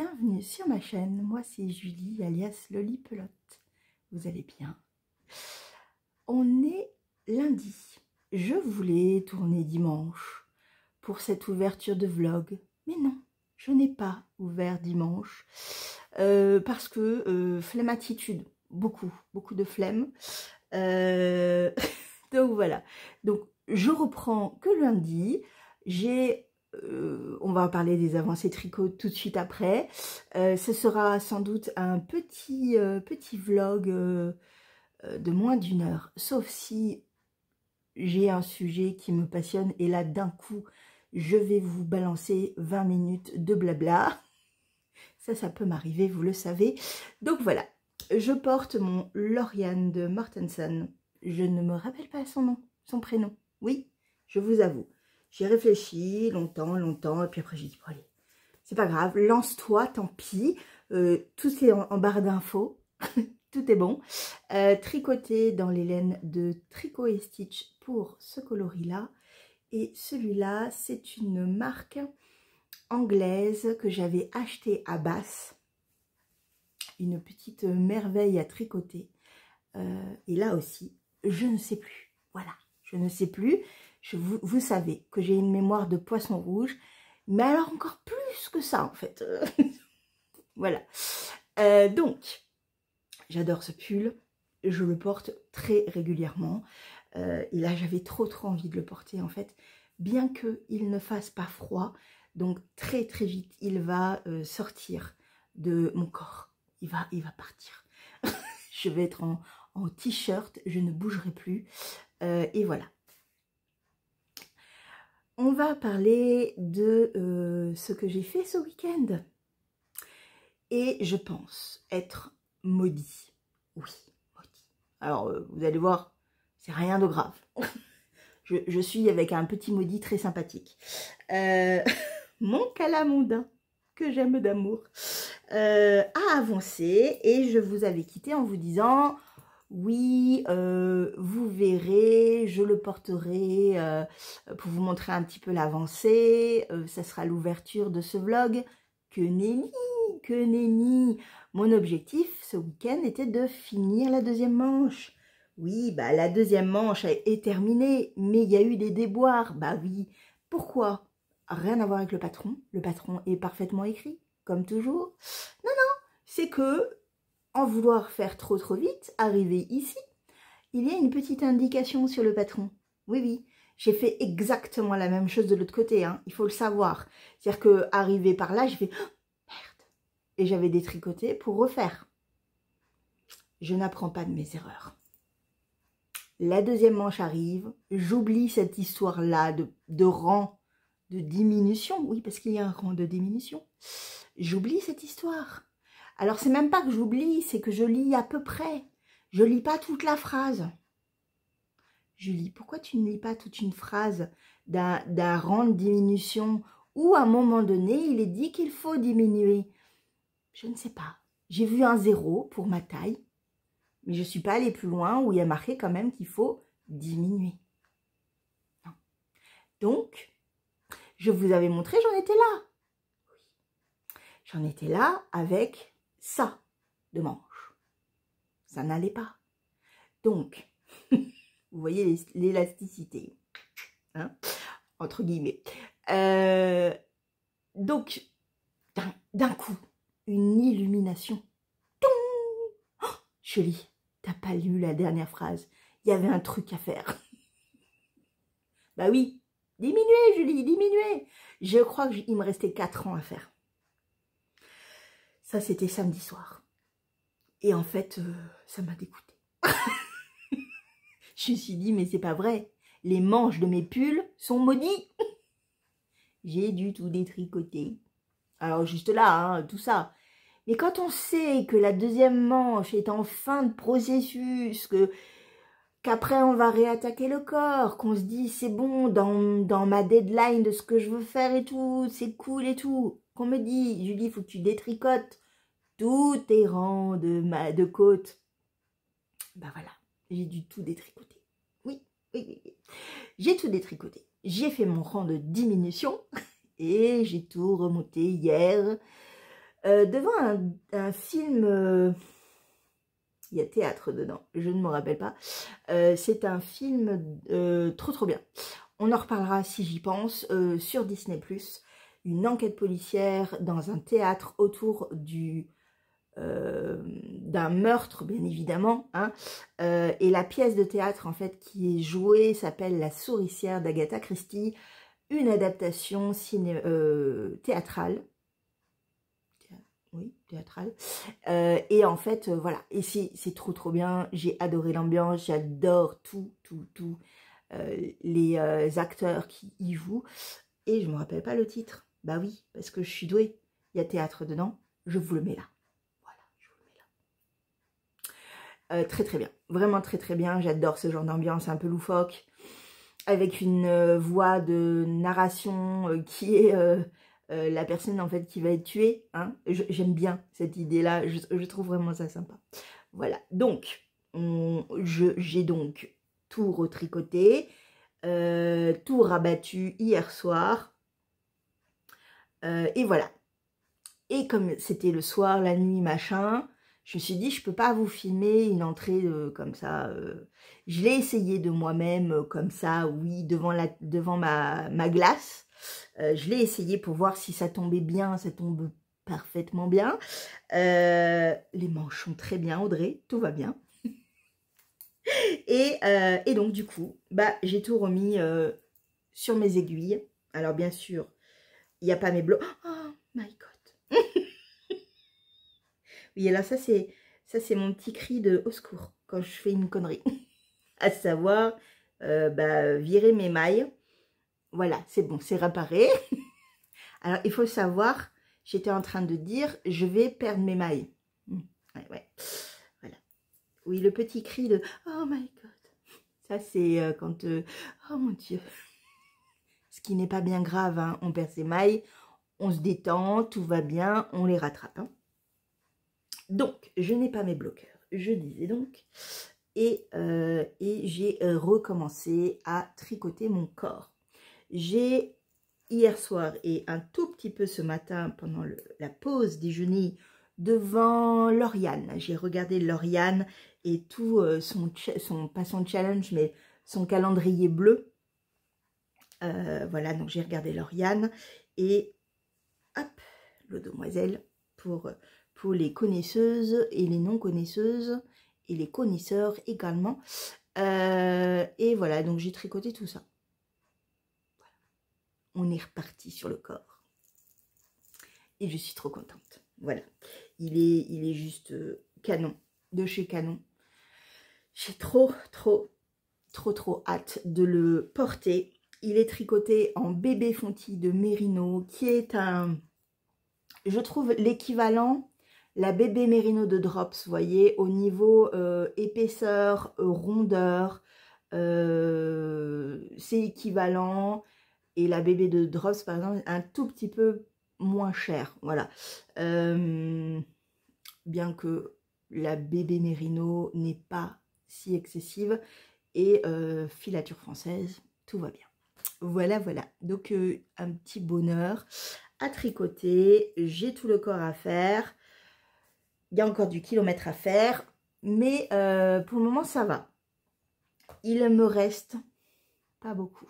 bienvenue sur ma chaîne. Moi c'est Julie alias Lolipelote. Vous allez bien? On est lundi. Je voulais tourner dimanche pour cette ouverture de vlog. Mais non, je n'ai pas ouvert dimanche. Parce que flemmatitude, beaucoup de flemme. Donc voilà. Donc je reprends que lundi. On va parler des avancées tricot tout de suite après. Ce sera sans doute un petit vlog de moins d'une heure. Sauf si j'ai un sujet qui me passionne et là d'un coup, je vais vous balancer 20 minutes de blabla. Ça peut m'arriver, vous le savez. Donc voilà, je porte mon Lauriane de Mortenson. Je ne me rappelle pas son nom, son prénom. Oui, je vous avoue. J'ai réfléchi longtemps, et puis après j'ai dit, bon allez, c'est pas grave, lance-toi, tant pis. Tout est en barre d'infos, tout est bon. Tricoté dans les laines de Tricot et Stitch pour ce coloris-là. Et celui-là, c'est une marque anglaise que j'avais acheté à Basse, une petite merveille à tricoter. Et là aussi, je ne sais plus. Voilà, je ne sais plus. Vous savez que j'ai une mémoire de poisson rouge, mais alors encore plus que ça en fait. Voilà. Donc, j'adore ce pull. Je le porte très régulièrement. Et là, j'avais trop envie de le porter en fait, bien qu'il ne fasse pas froid. Donc très vite, il va sortir de mon corps. Il va partir. Je vais être en t-shirt, je ne bougerai plus. Et voilà. On va parler de ce que j'ai fait ce week-end. Et je pense être maudit. Oui, maudit. Alors, vous allez voir, c'est rien de grave. Je suis avec un petit maudit très sympathique. Mon calamondin, que j'aime d'amour, a avancé et je vous avais quitté en vous disant... Oui, vous verrez, je le porterai pour vous montrer un petit peu l'avancée. Ça sera l'ouverture de ce vlog. Que nenni. Mon objectif ce week-end était de finir la deuxième manche. Oui, bah la deuxième manche est terminée, mais il y a eu des déboires. Bah oui, pourquoi? Rien à voir avec le patron. Le patron est parfaitement écrit, comme toujours. Non, c'est que... En vouloir faire trop vite, arriver ici, il y a une petite indication sur le patron. Oui, j'ai fait exactement la même chose de l'autre côté, hein, il faut le savoir. C'est-à-dire que arrivé par là, j'ai fait oh, merde. Et j'avais détricoté pour refaire. Je n'apprends pas de mes erreurs. La deuxième manche arrive, j'oublie cette histoire-là de rang de diminution. Oui, parce qu'il y a un rang de diminution. J'oublie cette histoire. Alors, c'est même pas que j'oublie, c'est que je lis à peu près. Je lis pas toute la phrase. Julie, pourquoi tu ne lis pas toute une phrase d'un rang de diminution où, à un moment donné, il est dit qu'il faut diminuer? Je ne sais pas. J'ai vu un 0 pour ma taille, mais je ne suis pas allée plus loin où il y a marqué quand même qu'il faut diminuer. Non. Donc, je vous avais montré, j'en étais là. Oui. J'en étais là avec... ça de manche, ça n'allait pas. Donc, vous voyez l'élasticité, hein, entre guillemets. Donc, d'un coup, une illumination. Oh, Julie, t'as pas lu la dernière phrase. Il y avait un truc à faire. Bah oui, diminuez, Julie, diminuez. Je crois qu'il me restait 4 ans à faire. Ça, c'était samedi soir. Et en fait, ça m'a dégoûtée. Je me suis dit, mais c'est pas vrai. Les manches de mes pulls sont maudits. J'ai dû tout détricoter. Alors, juste là, hein, tout ça. Mais quand on sait que la deuxième manche est en fin de processus, qu'après on va réattaquer le corps, qu'on se dit, c'est bon, dans ma deadline de ce que je veux faire et tout, c'est cool et tout, qu'on me dit, Julie, il faut que tu détricotes tous tes rangs de côte. Ben voilà, j'ai dû tout détricoter. Oui. J'ai tout détricoté. J'ai fait mon rang de diminution et j'ai tout remonté hier. devant un film, il y a théâtre dedans, je ne me rappelle pas, c'est un film trop bien. On en reparlera si j'y pense, sur Disney+, une enquête policière dans un théâtre autour d'un meurtre, bien évidemment, hein, et la pièce de théâtre en fait qui est jouée s'appelle La Souricière d'Agatha Christie, une adaptation théâtrale. Oui, théâtrale. Et en fait, voilà, et c'est trop bien, j'ai adoré l'ambiance, j'adore tous les acteurs qui y jouent, et je me rappelle pas le titre. Bah oui, parce que je suis douée, il y a théâtre dedans, je vous le mets là. Voilà, je vous le mets là. Très bien, vraiment très bien, j'adore ce genre d'ambiance un peu loufoque, avec une voix de narration qui est la personne en fait qui va être tuée, hein. J'aime bien cette idée-là, je trouve vraiment ça sympa. Voilà, donc j'ai donc tout retricoté, tout rabattu hier soir, et voilà. Et comme c'était le soir, la nuit, machin, je me suis dit, je peux pas vous filmer une entrée comme ça. Je l'ai essayé de moi-même, comme ça, oui, devant ma glace. Je l'ai essayé pour voir si ça tombait bien, ça tombe parfaitement bien. Les manches sont très bien, Audrey, tout va bien. Et donc, du coup, bah, j'ai tout remis sur mes aiguilles. Alors, bien sûr, il n'y a pas mes blocs. Oh my God. Oui, alors ça c'est mon petit cri de au secours quand je fais une connerie. À savoir, virer mes mailles. Voilà, c'est bon, c'est réparé. Alors, il faut savoir, j'étais en train de dire, je vais perdre mes mailles. Ouais. Voilà. Oui, le petit cri de oh my God. Ça, c'est quand... oh mon Dieu. Ce qui n'est pas bien grave, hein. On perd ses mailles, on se détend, tout va bien, on les rattrape. Hein. Donc, je n'ai pas mes bloqueurs, je disais donc. Et j'ai recommencé à tricoter mon corps. J'ai, hier soir et un tout petit peu ce matin, pendant la pause déjeuner, devant Lauriane. J'ai regardé Lauriane et tout pas son challenge, mais son calendrier bleu. Voilà, donc j'ai regardé Lauriane et hop, l'Audemoiselle pour les connaisseuses et les non-connaisseuses et les connaisseurs également. Et voilà, donc j'ai tricoté tout ça. Voilà. On est reparti sur le corps. Et je suis trop contente. Voilà, il est juste canon, de chez Canon. J'ai trop hâte de le porter. Il est tricoté en bébé fonti de Mérino, qui est je trouve l'équivalent, la bébé Mérino de Drops, vous voyez, au niveau épaisseur, rondeur, c'est équivalent. Et la bébé de Drops, par exemple, un tout petit peu moins cher, voilà. Bien que la bébé Mérino n'est pas si excessive, et filature française, tout va bien. Voilà, donc un petit bonheur à tricoter, j'ai tout le corps à faire, il y a encore du kilomètre à faire, mais pour le moment ça va. Il me reste pas beaucoup,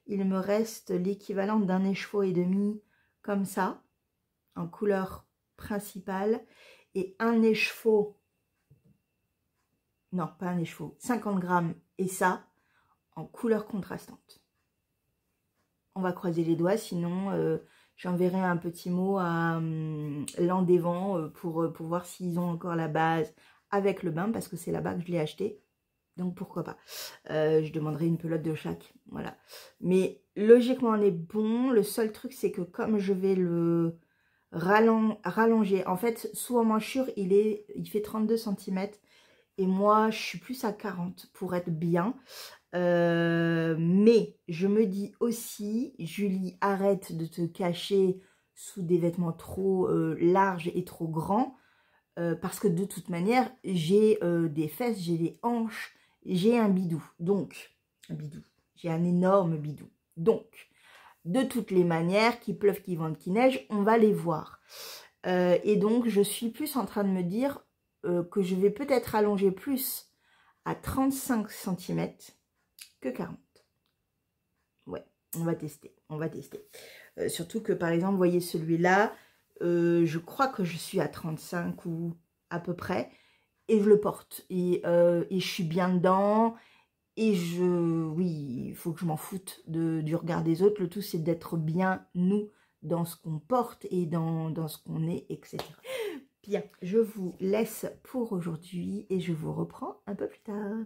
il me reste l'équivalent d'un écheveau et demi comme ça, en couleur principale, et un écheveau, non pas un écheveau, 50 grammes, et ça en couleur contrastante. On va croiser les doigts, sinon j'enverrai un petit mot à Landévent pour voir s'ils ont encore la base avec le bain, parce que c'est là-bas que je l'ai acheté. Donc pourquoi pas. Je demanderai une pelote de chaque. Voilà. Mais logiquement on est bon. Le seul truc c'est que comme je vais le rallonger, en fait sous emmanchure il fait 32 cm. Et moi je suis plus à 40 pour être bien. Mais je me dis aussi, Julie, arrête de te cacher sous des vêtements trop larges et trop grands, parce que de toute manière, j'ai des fesses, j'ai des hanches, j'ai un bidou. Donc, j'ai un énorme bidou. Donc, de toutes les manières, qu'il pleuve, qu'il vente, qu'il neige, on va les voir. Et donc, je suis plus en train de me dire que je vais peut-être allonger plus à 35 cm que 40. Ouais, on va tester, on va tester. Surtout que, par exemple, vous voyez celui-là, je crois que je suis à 35 ou à peu près. Et je le porte. Et je suis bien dedans. Et oui, il faut que je m'en foute du regard des autres. Le tout, c'est d'être bien, nous, dans ce qu'on porte et dans ce qu'on est, etc. Bien, je vous laisse pour aujourd'hui et je vous reprends un peu plus tard.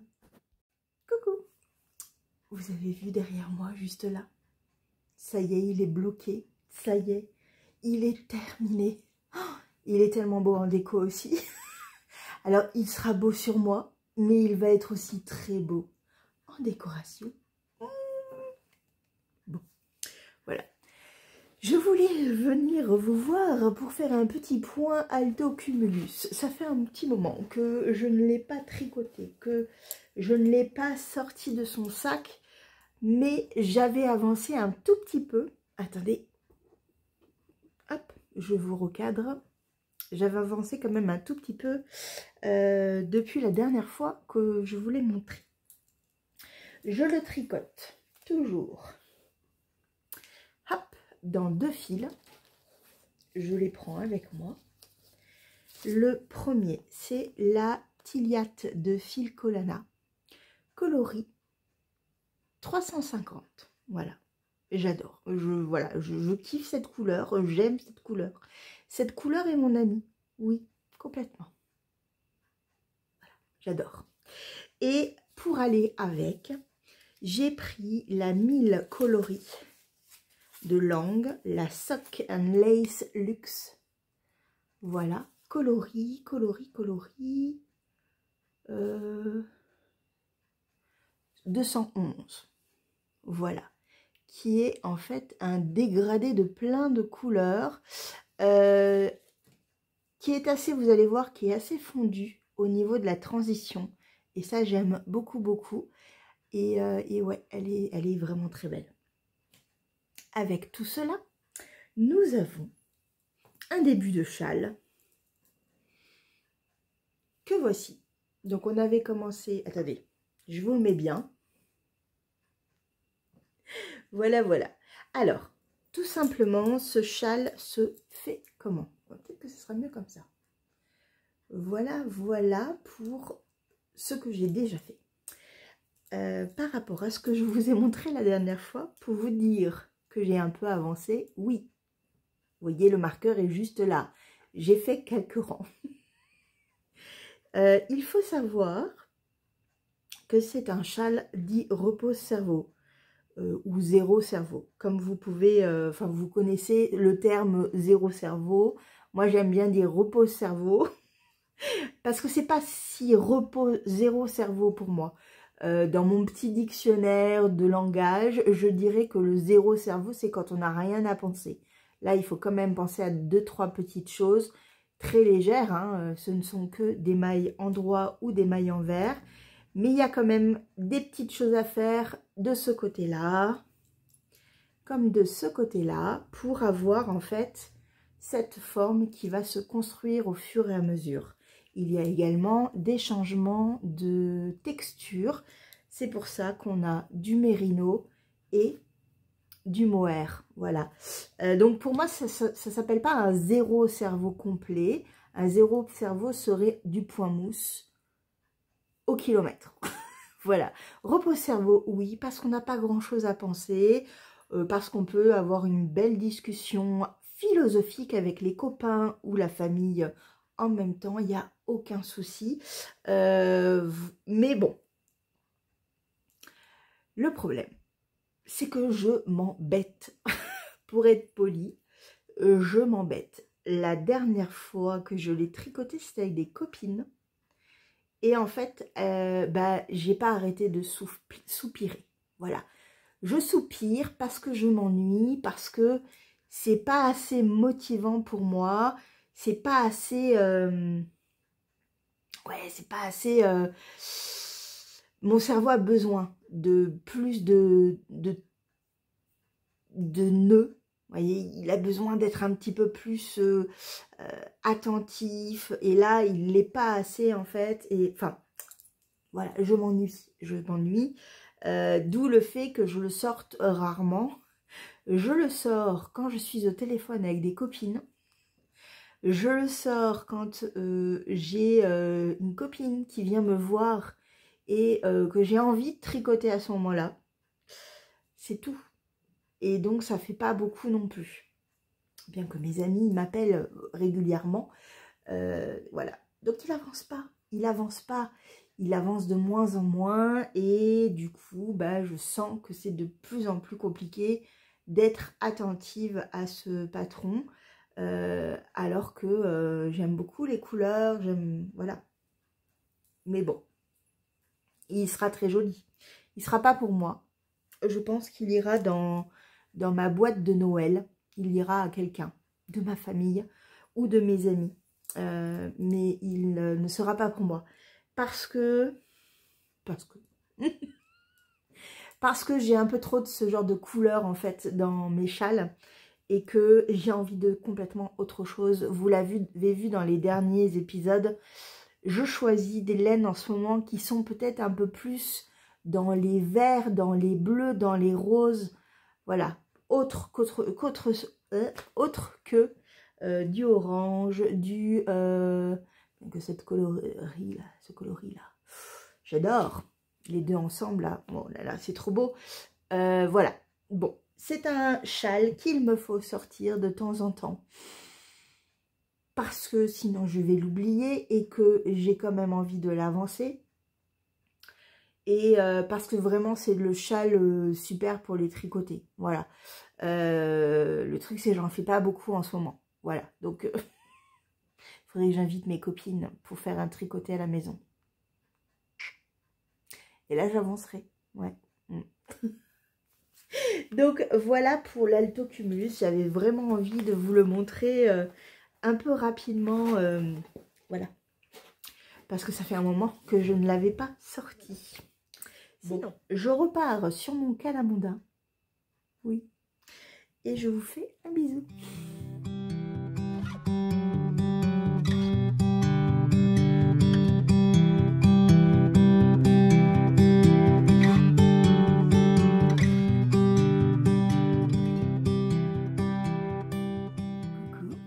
Coucou! Vous avez vu derrière moi, juste là? Ça y est, il est bloqué. Ça y est, il est terminé. Oh, il est tellement beau en déco aussi. Alors, il sera beau sur moi, mais il va être aussi très beau en décoration. Bon, voilà. Je voulais venir vous voir pour faire un petit point Alto Cumulus. Ça fait un petit moment que je ne l'ai pas tricoté, que je ne l'ai pas sorti de son sac, mais j'avais avancé un tout petit peu. Attendez, hop, je vous recadre. J'avais avancé quand même un tout petit peu depuis la dernière fois que je vous l'ai montré. Je le tricote toujours. Hop, dans 2 fils. Je les prends avec moi. Le premier, c'est la Tiliate de Fil Colana, coloris 350. Voilà, j'adore. Je kiffe cette couleur, j'aime cette couleur. Cette couleur est mon amie, oui, complètement. Voilà, j'adore. Et pour aller avec, j'ai pris la 1000 coloris de Lang, la Sock and Lace Luxe. Voilà, coloris. 211. Voilà, qui est en fait un dégradé de plein de couleurs, qui est assez, vous allez voir, qui est assez fondu au niveau de la transition. Et ça, j'aime beaucoup, beaucoup. Et ouais, elle est vraiment très belle. Avec tout cela, nous avons un début de châle que voici. Donc, on avait commencé... Attendez, je vous le mets bien. Voilà, voilà. Alors, tout simplement, ce châle se fait comment? Peut-être que ce sera mieux comme ça. Voilà, voilà pour ce que j'ai déjà fait. Par rapport à ce que je vous ai montré la dernière fois, pour vous dire que j'ai un peu avancé, oui. Vous voyez, le marqueur est juste là. J'ai fait quelques rangs. Il faut savoir que c'est un châle dit repose-cerveau ou zéro cerveau. Comme vous pouvez, enfin vous connaissez le terme zéro cerveau. Moi j'aime bien dire repose-cerveau parce que c'est pas si repos zéro cerveau pour moi. Dans mon petit dictionnaire de langage, je dirais que le zéro cerveau, c'est quand on n'a rien à penser. Là, il faut quand même penser à 2-3 petites choses très légères. Hein. Ce ne sont que des mailles en droit ou des mailles en vert. Mais il y a quand même des petites choses à faire de ce côté-là, comme de ce côté-là, pour avoir en fait cette forme qui va se construire au fur et à mesure. Il y a également des changements de texture. C'est pour ça qu'on a du mérino et du mohair. Voilà. Donc pour moi, ça ne s'appelle pas un zéro cerveau complet. Un zéro cerveau serait du point mousse au kilomètre. Voilà. Repos cerveau, oui, parce qu'on n'a pas grand-chose à penser, parce qu'on peut avoir une belle discussion philosophique avec les copains ou la famille en même temps, il n'y a aucun souci. Mais bon, le problème, c'est que je m'embête. Pour être poli, je m'embête. La dernière fois que je l'ai tricoté, c'était avec des copines. Et en fait, j'ai pas arrêté de soupirer. Voilà. Je soupire parce que je m'ennuie, parce que c'est pas assez motivant pour moi. C'est pas assez... ouais, c'est pas assez... mon cerveau a besoin de plus de nœuds Vous voyez, il a besoin d'être un petit peu plus attentif. Et là, il l'est pas assez, en fait. Et enfin, voilà, je m'ennuie. Je m'ennuie. D'où le fait que je le sorte rarement. Je le sors quand je suis au téléphone avec des copines. Je le sors quand j'ai une copine qui vient me voir et que j'ai envie de tricoter à ce moment-là. C'est tout. Et donc, ça fait pas beaucoup non plus. Bien que mes amis m'appellent régulièrement. Voilà. Donc, il avance pas. Il avance pas. Il avance de moins en moins. Et du coup, bah, je sens que c'est de plus en plus compliqué d'être attentive à ce patron. Alors que j'aime beaucoup les couleurs. J'aime... Voilà. Mais bon. Il sera très joli. Il sera pas pour moi. Je pense qu'il ira dans ma boîte de Noël. Il ira à quelqu'un de ma famille ou de mes amis. Mais il ne sera pas pour moi. Parce que j'ai un peu trop de ce genre de couleurs en fait dans mes châles. Et que j'ai envie de complètement autre chose. Vous l'avez vu dans les derniers épisodes. Je choisis des laines en ce moment qui sont peut-être un peu plus dans les verts, dans les bleus, dans les roses. Voilà. Autre que du orange, que cette coloris là, ce coloris là. J'adore. Les deux ensemble là. Bon là, c'est trop beau. Voilà. Bon. C'est un châle qu'il me faut sortir de temps en temps. Parce que sinon je vais l'oublier et que j'ai quand même envie de l'avancer. Et parce que vraiment c'est le châle super pour les tricoter. Voilà. Le truc c'est que j'en fais pas beaucoup en ce moment. Voilà. Donc il faudrait que j'invite mes copines pour faire un tricoté à la maison. Et là j'avancerai. Ouais. Donc voilà pour l'Alto Cumulus. J'avais vraiment envie de vous le montrer un peu rapidement. Voilà. Parce que ça fait un moment que je ne l'avais pas sorti. Sinon, bon, je repars sur mon calamondin. Oui. Et je vous fais un bisou.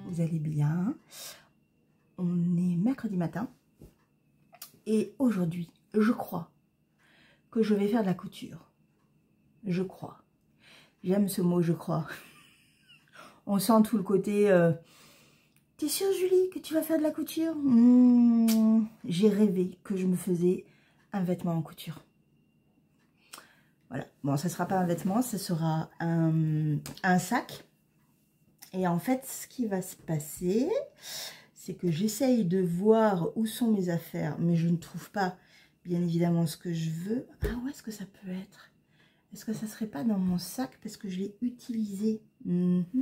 Vous allez bien. On est mercredi matin. Et aujourd'hui, je crois que je vais faire de la couture. Je crois. J'aime ce mot, je crois. On sent tout le côté... T'es sûre, Julie, que tu vas faire de la couture? J'ai rêvé que je me faisais un vêtement en couture. Voilà. Bon, ça ne sera pas un vêtement, ça sera un sac. Et en fait, ce qui va se passer, c'est que j'essaye de voir où sont mes affaires, mais je ne trouve pas, bien évidemment, ce que je veux. Ah, où est-ce que ça peut être? Est-ce que ça ne serait pas dans mon sac parce que je l'ai utilisé? On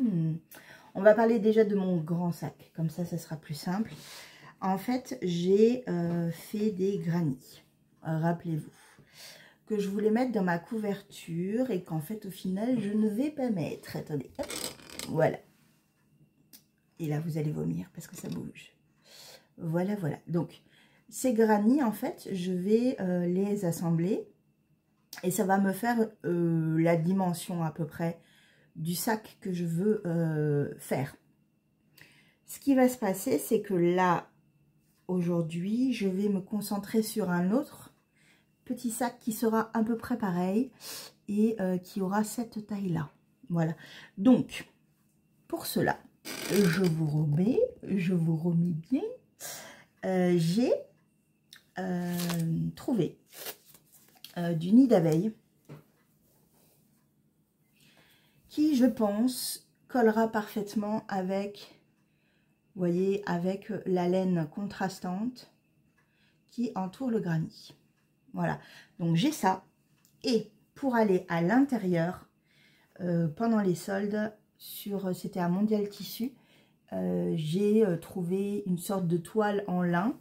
va parler déjà de mon grand sac, comme ça sera plus simple. En fait, j'ai fait des granits, rappelez-vous, que je voulais mettre dans ma couverture et qu'en fait, au final, je ne vais pas mettre. Attendez, hop, voilà. Et là, vous allez vomir parce que ça bouge. Voilà, voilà. Donc, ces granits, en fait, je vais les assembler et ça va me faire la dimension à peu près du sac que je veux faire. Ce qui va se passer, c'est que là, aujourd'hui, je vais me concentrer sur un autre petit sac qui sera à peu près pareil et qui aura cette taille-là. Voilà. Donc, pour cela, je vous remets bien. J'ai trouvé du nid d'abeille qui, je pense, collera parfaitement avec, vous voyez, avec la laine contrastante qui entoure le granit. Voilà, donc j'ai ça. Et pour aller à l'intérieur, pendant les soldes, c'était un Mondial Tissu, j'ai trouvé une sorte de toile en lin,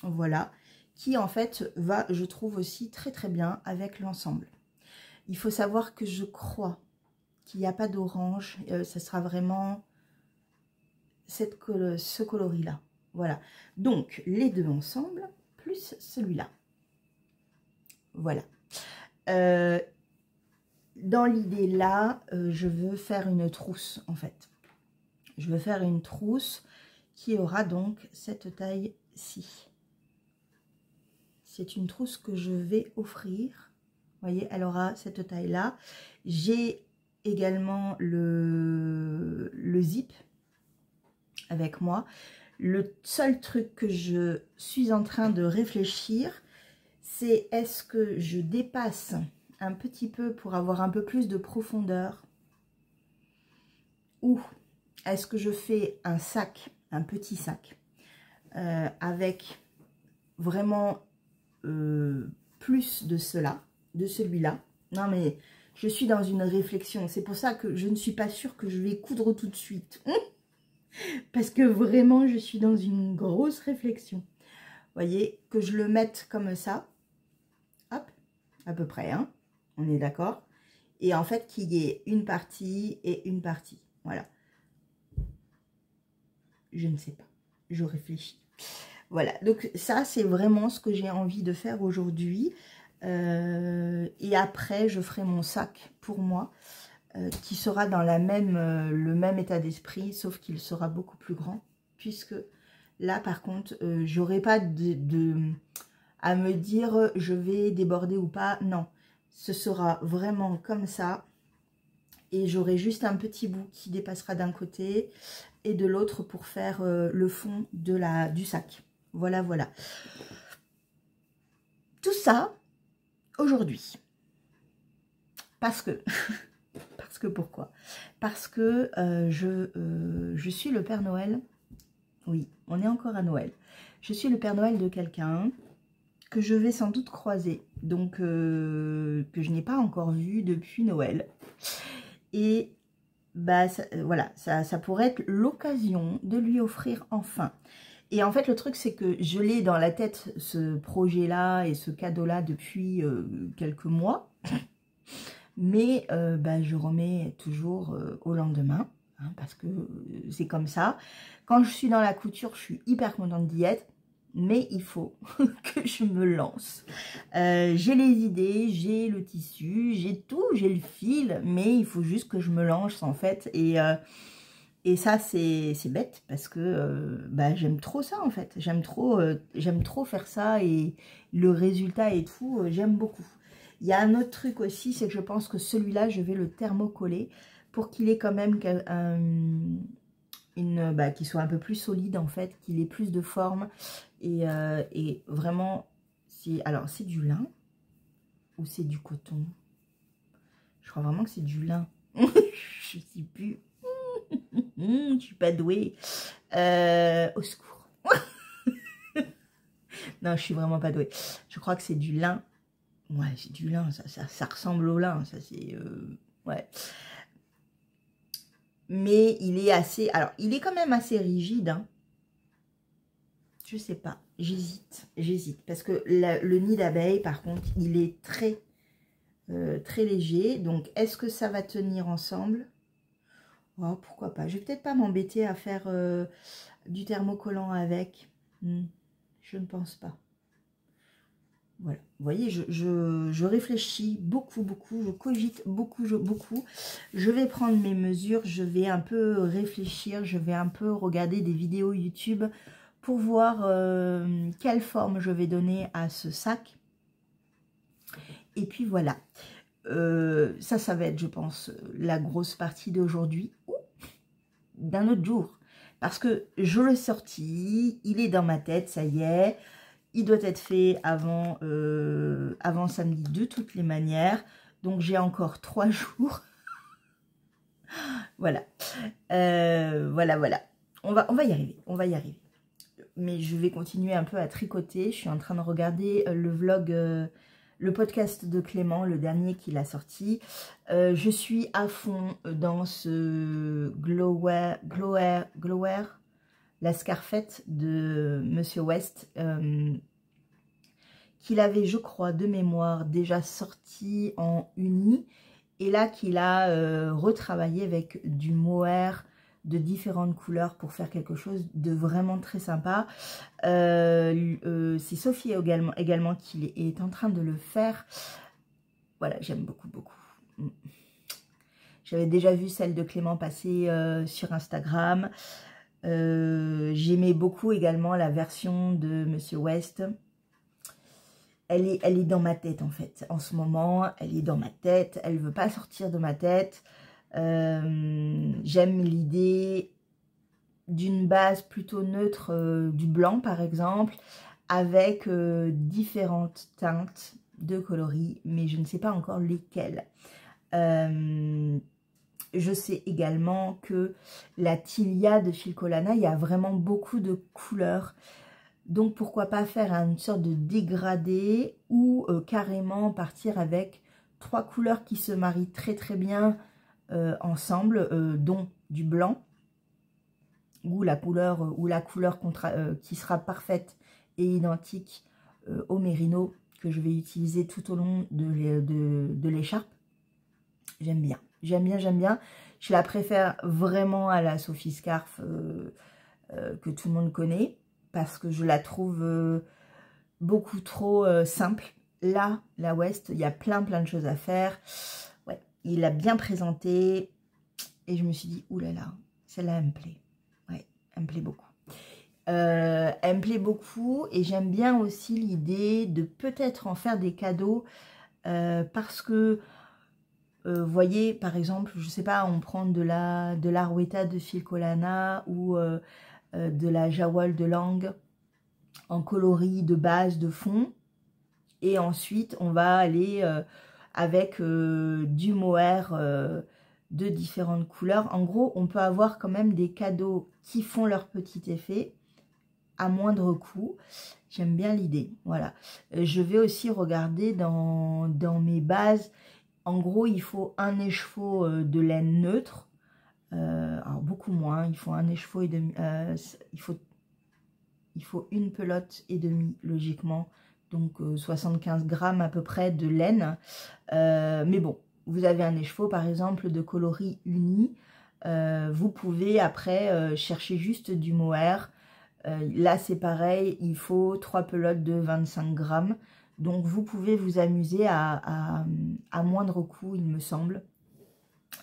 voilà, qui en fait va, je trouve aussi très très bien avec l'ensemble. Il faut savoir que je crois qu'il n'y a pas d'orange. Ça sera vraiment ce coloris-là. Voilà. Donc, les deux ensemble, plus celui-là. Voilà. Dans l'idée là, je veux faire une trousse, en fait. Je veux faire une trousse qui aura donc cette taille-ci. C'est une trousse que je vais offrir. Vous voyez, elle aura cette taille-là. J'ai également le zip avec moi. Le seul truc que je suis en train de réfléchir, c'est est-ce que je dépasse un petit peu pour avoir un peu plus de profondeur, ou est-ce que je fais un sac, un petit sac, avec vraiment plus de cela, de celui-là. Non mais je suis dans une réflexion, c'est pour ça que je ne suis pas sûre que je vais coudre tout de suite. Parce que vraiment je suis dans une grosse réflexion. Vous voyez, que je le mette comme ça, hop, à peu près, hein, on est d'accord. Et en fait qu'il y ait une partie et une partie, voilà. Je ne sais pas, je réfléchis. Voilà, donc ça c'est vraiment ce que j'ai envie de faire aujourd'hui. Et après je ferai mon sac pour moi, qui sera dans le même état d'esprit, sauf qu'il sera beaucoup plus grand. Puisque là par contre, j'aurai pas à me dire je vais déborder ou pas. Non, ce sera vraiment comme ça. Et j'aurai juste un petit bout qui dépassera d'un côté et de l'autre pour faire le fond du sac. Voilà, voilà. Tout ça, aujourd'hui. Parce que... parce que pourquoi? Parce que je suis le Père Noël. Oui, on est encore à Noël. Je suis le Père Noël de quelqu'un que je vais sans doute croiser. Donc, que je n'ai pas encore vu depuis Noël. Et... bah, voilà, ça pourrait être l'occasion de lui offrir enfin. Et en fait, le truc, c'est que je l'ai dans la tête, ce projet-là et ce cadeau-là depuis quelques mois. Mais bah, je remets toujours au lendemain, hein, parce que c'est comme ça. Quand je suis dans la couture, je suis hyper contente d'y être. Mais il faut que je me lance. J'ai les idées, j'ai le tissu, j'ai tout, j'ai le fil, mais il faut juste que je me lance en fait. Et ça, c'est bête parce que bah, j'aime trop ça en fait. J'aime trop faire ça et le résultat et tout, j'aime beaucoup. Il y a un autre truc aussi, c'est que je pense que celui-là, je vais le thermocoller pour qu'il ait quand même bah, qu'il soit un peu plus solide en fait, qu'il ait plus de forme. Et vraiment, alors c'est du lin ou c'est du coton? Je crois vraiment que c'est du lin. Je ne sais plus. Je suis pas douée. Au secours. Non, je suis vraiment pas douée. Je crois que c'est du lin. Ouais, c'est du lin. Ça ressemble au lin. Ça, c'est... ouais. Mais il est assez... alors, il est quand même assez rigide, hein. Je sais pas, j'hésite. Parce que le nid d'abeille, par contre, il est très léger. Donc, est-ce que ça va tenir ensemble? Oh, pourquoi pas. Je vais peut-être pas m'embêter à faire du thermocollant avec. Je ne pense pas. Voilà, vous voyez, je réfléchis beaucoup, je cogite beaucoup. Je vais prendre mes mesures, je vais un peu réfléchir, je vais un peu regarder des vidéos YouTube pour voir quelle forme je vais donner à ce sac. Et puis voilà, ça va être, je pense, la grosse partie d'aujourd'hui ou d'un autre jour. Parce que je l'ai sorti, il est dans ma tête, ça y est. Il doit être fait avant samedi de toutes les manières. Donc j'ai encore 3 jours. Voilà. Voilà. On va y arriver. Mais je vais continuer un peu à tricoter. Je suis en train de regarder le vlog, le podcast de Clément, le dernier qu'il a sorti. Je suis à fond dans ce Glowear, la Scarfette de Monsieur West, qu'il avait, je crois, de mémoire, déjà sorti en uni. Et là qu'il a retravaillé avec du mohair de différentes couleurs pour faire quelque chose de vraiment très sympa. C'est Sophie également qui est en train de le faire. Voilà, j'aime beaucoup, beaucoup. J'avais déjà vu celle de Clément passer sur Instagram. J'aimais beaucoup également la version de Monsieur West. Elle est dans ma tête en fait. En ce moment, elle est dans ma tête. Elle ne veut pas sortir de ma tête. J'aime l'idée d'une base plutôt neutre, du blanc par exemple, avec différentes teintes de coloris, mais je ne sais pas encore lesquelles. Je sais également que la Tilia de Filcolana, il y a vraiment beaucoup de couleurs. Donc pourquoi pas faire une sorte de dégradé ou carrément partir avec 3 couleurs qui se marient très très bien ensemble, dont du blanc ou la couleur qui sera parfaite et identique au mérino que je vais utiliser tout au long de l'écharpe. J'aime bien, j'aime bien, j'aime bien. Je la préfère vraiment à la Sophie Scarf que tout le monde connaît parce que je la trouve beaucoup trop simple. Là, la West, il y a plein de choses à faire. Ouais, il a bien présenté et je me suis dit, oulala, celle-là, elle me plaît. Ouais, elle me plaît beaucoup. Elle me plaît beaucoup et j'aime bien aussi l'idée de peut-être en faire des cadeaux parce que vous voyez, par exemple, je sais pas, on prend de la Rweta de Filcolana ou de la Jawal de Lang en coloris de base, de fond. Et ensuite, on va aller avec du mohair de différentes couleurs. En gros, on peut avoir quand même des cadeaux qui font leur petit effet à moindre coût. J'aime bien l'idée. Voilà. Je vais aussi regarder dans mes bases. En gros, il faut un écheveau de laine neutre. Alors, beaucoup moins. Il faut un écheveau et demi. Il faut une pelote et demie, logiquement. Donc, 75 grammes à peu près de laine. Mais bon, vous avez un écheveau, par exemple, de coloris uni. Vous pouvez, après, chercher juste du mohair. Là, c'est pareil. Il faut 3 pelotes de 25 grammes. Donc, vous pouvez vous amuser à moindre coût, il me semble.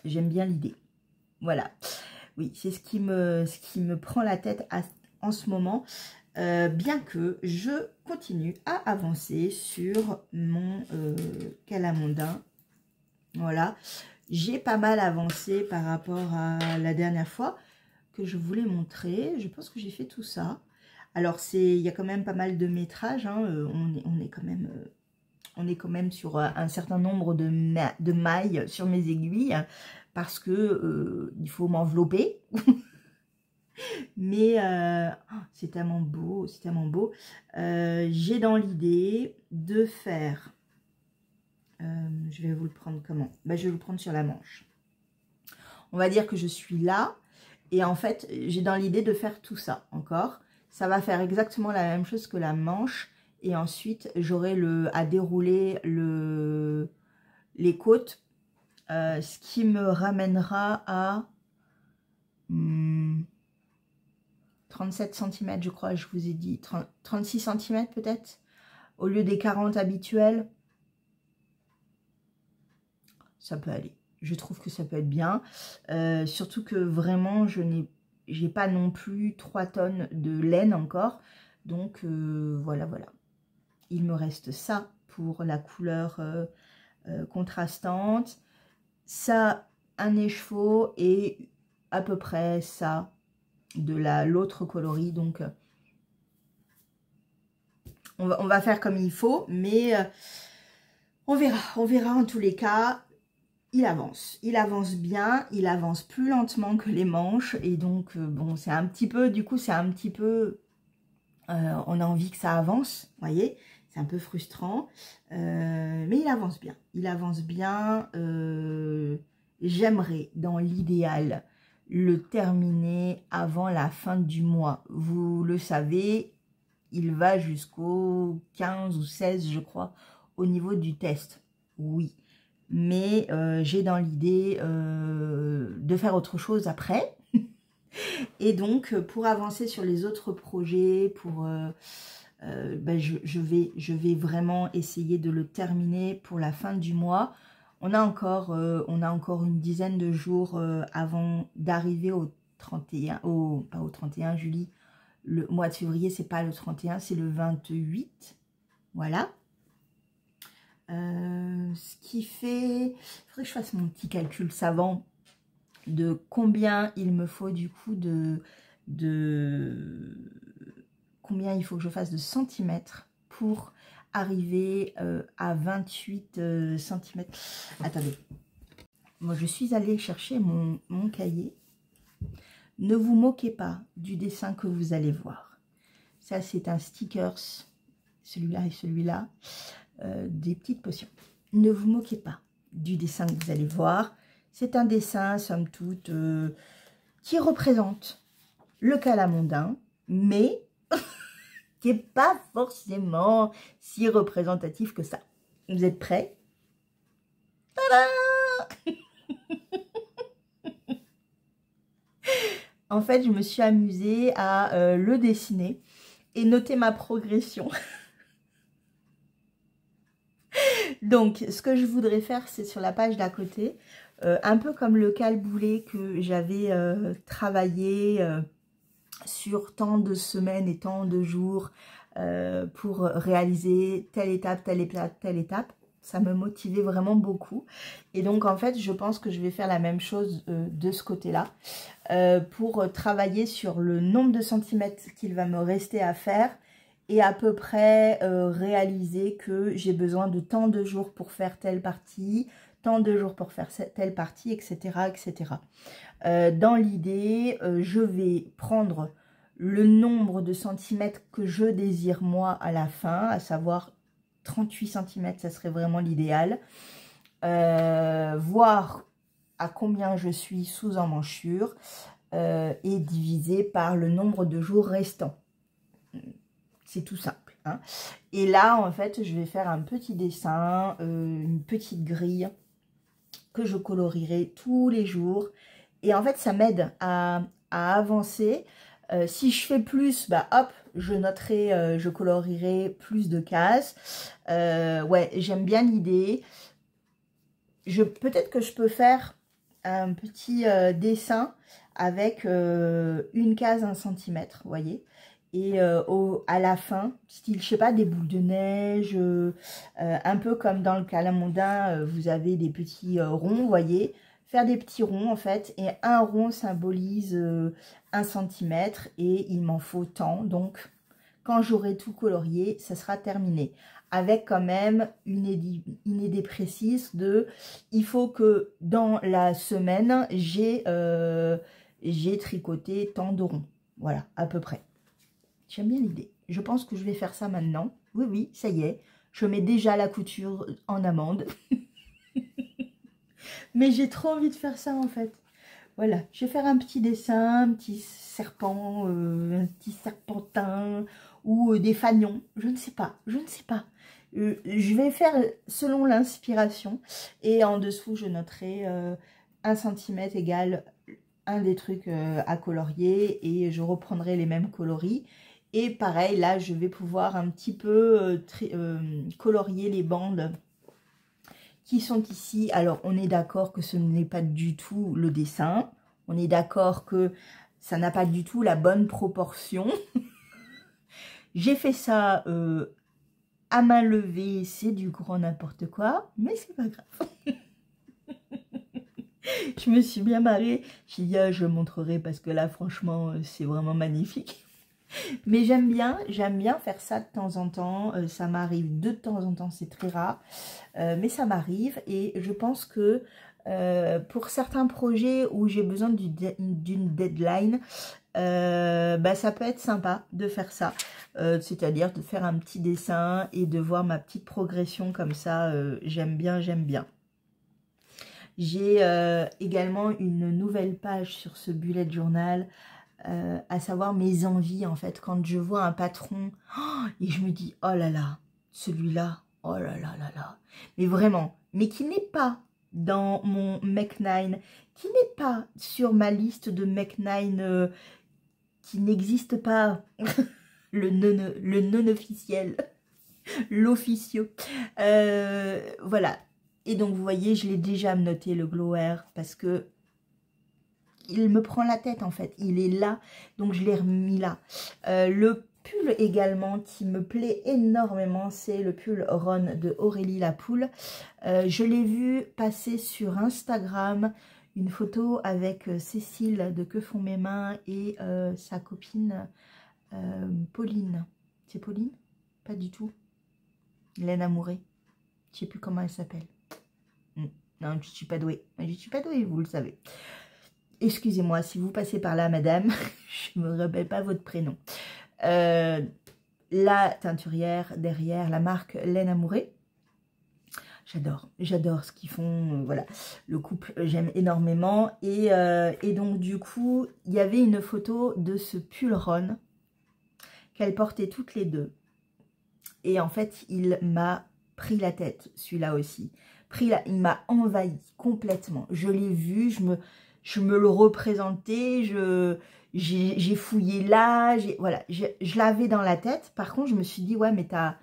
J'aime bien l'idée. Voilà. Oui, c'est ce qui me prend la tête en ce moment. Bien que je continue à avancer sur mon calamondin. Voilà. J'ai pas mal avancé par rapport à la dernière fois que je voulais montrer. Je pense que j'ai fait tout ça. Alors, il y a quand même pas mal de métrage, hein. On est quand même sur un certain nombre de mailles sur mes aiguilles parce que il faut m'envelopper. Mais c'est tellement beau, c'est tellement beau. J'ai dans l'idée de faire, je vais vous le prendre comment? Bah, je vais vous le prendre sur la manche. On va dire que je suis là et en fait, j'ai dans l'idée de faire tout ça encore. Ça va faire exactement la même chose que la manche. Et ensuite, j'aurai à dérouler les côtes, ce qui me ramènera à 37 cm, je crois, je vous ai dit. 36 cm peut-être, au lieu des 40 habituels. Ça peut aller. Je trouve que ça peut être bien. Surtout que vraiment, j'ai pas non plus 3 tonnes de laine encore. Donc, voilà, voilà. Il me reste ça pour la couleur contrastante. Ça, un écheveau et à peu près ça de l'autre coloris. Donc, on va faire comme il faut. Mais on verra en tous les cas. Il avance bien, il avance plus lentement que les manches. Et donc, bon, c'est un petit peu, du coup, c'est un petit peu... on a envie que ça avance, vous voyez, c'est un peu frustrant, mais il avance bien. Il avance bien. J'aimerais, dans l'idéal, le terminer avant la fin du mois. Vous le savez, il va jusqu'au 15 ou 16, je crois, au niveau du test. Oui, mais j'ai dans l'idée de faire autre chose après. Et donc, pour avancer sur les autres projets, je vais vraiment essayer de le terminer pour la fin du mois. On a encore une dizaine de jours avant d'arriver au 31, pas au 31 juillet. Le mois de février, c'est pas le 31, c'est le 28. Voilà. Ce qui fait... Il faudrait que je fasse mon petit calcul savant de combien il me faut du coup combien il faut que je fasse de centimètres pour arriver à 28 centimètres. Attendez. Moi, je suis allée chercher mon cahier. Ne vous moquez pas du dessin que vous allez voir. Ça, c'est un stickers. Celui-là et celui-là. Des petites potions. Ne vous moquez pas du dessin que vous allez voir. C'est un dessin, somme toute, qui représente le calamondin, mais qui n'est pas forcément si représentatif que ça. Vous êtes prêts? Tada! En fait, je me suis amusée à le dessiner et noter ma progression. Donc, ce que je voudrais faire, c'est sur la page d'à côté, un peu comme le calboulet que j'avais travaillé sur tant de semaines et tant de jours pour réaliser telle étape, telle étape, telle étape. Ça me motivait vraiment beaucoup. Et donc, en fait, je pense que je vais faire la même chose de ce côté-là pour travailler sur le nombre de centimètres qu'il va me rester à faire et à peu près réaliser que j'ai besoin de tant de jours pour faire telle partie, tant de jours pour faire telle partie, etc. etc. Dans l'idée, je vais prendre le nombre de centimètres que je désire moi à la fin, à savoir 38 cm, ça serait vraiment l'idéal. Voir à combien je suis sous emmanchure et diviser par le nombre de jours restants. C'est tout simple, hein. Et là, en fait, je vais faire un petit dessin, une petite grille que je colorierai tous les jours. Et en fait, ça m'aide à avancer. Si je fais plus, bah hop, je noterai, je colorierai plus de cases. Ouais, j'aime bien l'idée. Peut-être que je peux faire un petit dessin avec une case 1 cm, vous voyez. Et à la fin, style, je sais pas, des boules de neige, un peu comme dans le calamondin, vous avez des petits ronds, vous voyez. Faire des petits ronds, en fait, et un rond symbolise 1 cm, et il m'en faut tant. Donc, quand j'aurai tout colorié, ça sera terminé. Avec quand même une idée précise de, il faut que dans la semaine, j'ai tricoté tant de ronds. Voilà, à peu près. J'aime bien l'idée. Je pense que je vais faire ça maintenant. Oui, oui, ça y est. Je mets déjà la couture en amande. Mais j'ai trop envie de faire ça, en fait. Voilà, je vais faire un petit dessin, un petit serpent, un petit serpentin ou des fanions. Je ne sais pas, je ne sais pas. Je vais faire selon l'inspiration. Et en dessous, je noterai 1 cm égale un des trucs à colorier. Et je reprendrai les mêmes coloris. Et pareil, là, je vais pouvoir un petit peu colorier les bandes qui sont ici. Alors, on est d'accord que ce n'est pas du tout le dessin. On est d'accord que ça n'a pas du tout la bonne proportion. J'ai fait ça à main levée, c'est du grand n'importe quoi, mais c'est pas grave. Je me suis bien marrée. J'ai dit, je montrerai parce que là, franchement, c'est vraiment magnifique. Mais j'aime bien faire ça de temps en temps. Ça m'arrive de temps en temps, c'est très rare. Mais ça m'arrive et je pense que pour certains projets où j'ai besoin d'une deadline, ça peut être sympa de faire ça. C'est-à-dire de faire un petit dessin et de voir ma petite progression comme ça. J'aime bien, j'aime bien. J'ai également une nouvelle page sur ce bullet journal. À savoir mes envies, en fait, quand je vois un patron et je me dis, oh là là, celui-là, oh là là là là, mais vraiment, mais qui n'est pas dans mon Mech9, qui n'est pas sur ma liste de Mech9 qui n'existe pas, le non officiel, l'officio. Voilà. Et donc, vous voyez, je l'ai déjà noté, le Glow Air, parce que il me prend la tête, en fait. Il est là, donc je l'ai remis là. Le pull également qui me plaît énormément, c'est le pull Ron de Aurélie Lapoule. Je l'ai vu passer sur Instagram, une photo avec Cécile de Que font mes mains et sa copine Pauline. C'est Pauline? Pas du tout. Hélène Amouré. Je sais plus comment elle s'appelle. Non, je suis pas douée. Je suis pas douée, vous le savez. Excusez-moi, si vous passez par là, madame, je ne me rappelle pas votre prénom. La teinturière derrière, la marque Laine Amourée. J'adore ce qu'ils font. Voilà, le couple, j'aime énormément. Et donc, du coup, il y avait une photo de ce pull Ron qu'elles portaient toutes les deux. Et en fait, il m'a pris la tête, celui-là aussi. Il m'a envahi complètement. Je l'ai vu, je me le représentais, j'ai fouillé là, voilà, je l'avais dans la tête. Par contre, je me suis dit, ouais, mais t'as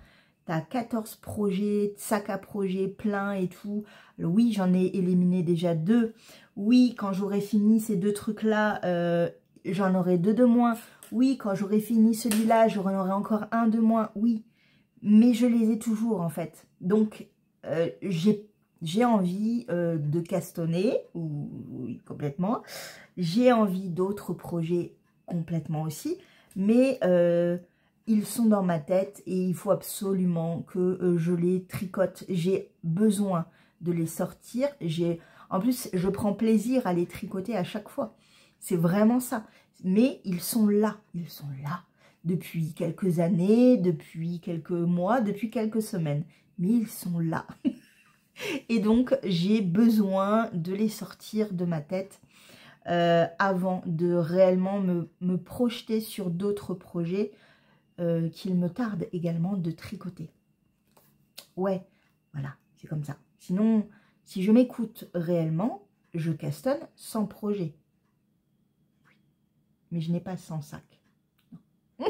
14 projets, sacs à projets plein et tout. Alors, oui, j'en ai éliminé déjà 2. Oui, quand j'aurai fini ces 2 trucs-là, j'en aurai 2 de moins. Oui, quand j'aurai fini celui-là, j'en aurai encore 1 de moins. Oui, mais je les ai toujours, en fait. Donc, j'ai envie de castonner, oui, complètement. J'ai envie d'autres projets complètement aussi, mais ils sont dans ma tête et il faut absolument que je les tricote. J'ai besoin de les sortir. En plus, je prends plaisir à les tricoter à chaque fois. C'est vraiment ça. Mais ils sont là depuis quelques années, depuis quelques mois, depuis quelques semaines. Mais ils sont là. Et donc, j'ai besoin de les sortir de ma tête avant de réellement me projeter sur d'autres projets qu'il me tarde également de tricoter. Ouais, voilà, c'est comme ça. Sinon, si je m'écoute réellement, je castonne sans projet. Oui. Mais je n'ai pas 100 sacs. Non.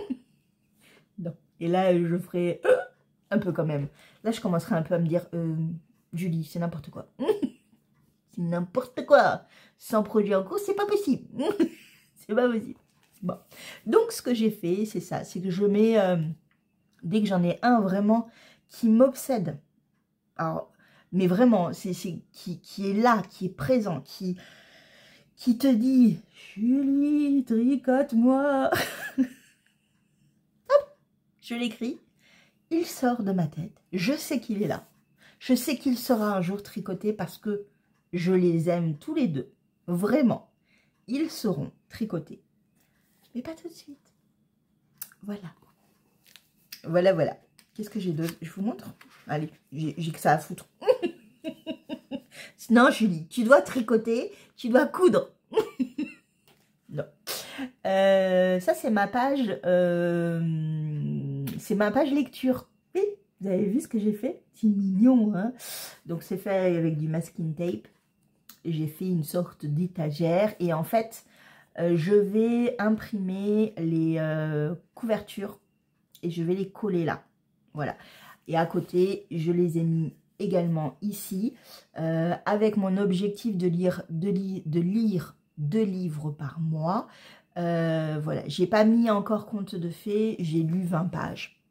Non. Et là, je ferai un peu quand même. Là, je commencerai un peu à me dire... Julie, c'est n'importe quoi. C'est n'importe quoi. Sans produit en cours, c'est pas possible. C'est pas possible. Bon. Donc, ce que j'ai fait, c'est ça. C'est que je mets, dès que j'en ai un vraiment qui m'obsède. Alors, mais vraiment, qui est là, qui est présent, qui te dit, Julie, tricote-moi. Hop, je l'écris. Il sort de ma tête. Je sais qu'il est là. Je sais qu'il sera un jour tricoté parce que je les aime tous les deux. Vraiment. Ils seront tricotés. Mais pas tout de suite. Voilà. Voilà, voilà. Qu'est-ce que j'ai d'autre? Je vous montre. Allez, j'ai que ça à foutre. Non, Julie, tu dois tricoter, tu dois coudre. Non. Ça, c'est ma page. C'est ma page lecture. Oui, vous avez vu ce que j'ai fait? C'est mignon, hein? Donc, c'est fait avec du masking tape. J'ai fait une sorte d'étagère. Et en fait, je vais imprimer les couvertures. Et je vais les coller là. Voilà. Et à côté, je les ai mis également ici. Avec mon objectif de lire 2 livres par mois. Voilà. J'ai pas mis encore conte de fées. J'ai lu 20 pages.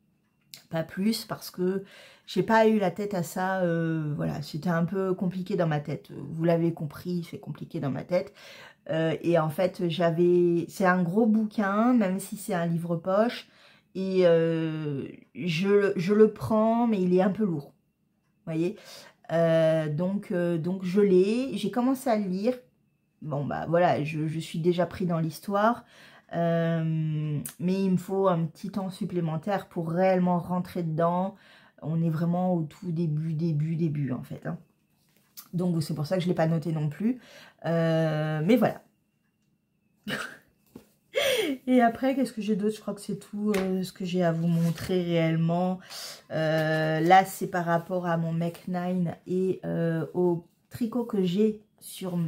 Pas plus parce que j'ai pas eu la tête à ça. Voilà, c'était un peu compliqué dans ma tête. Vous l'avez compris, c'est compliqué dans ma tête. Et en fait, c'est un gros bouquin, même si c'est un livre poche. Et je le prends, mais il est un peu lourd. Vous voyez, donc je l'ai. J'ai commencé à le lire. Bon, bah voilà, je suis déjà pris dans l'histoire. Mais il me faut un petit temps supplémentaire pour réellement rentrer dedans. On est vraiment au tout début en fait. Hein. Donc c'est pour ça que je ne l'ai pas noté non plus. Mais voilà. Et après, qu'est-ce que j'ai d'autre? Je crois que c'est tout ce que j'ai à vous montrer réellement. Là, c'est par rapport à mon Mech 9 et au tricot que j'ai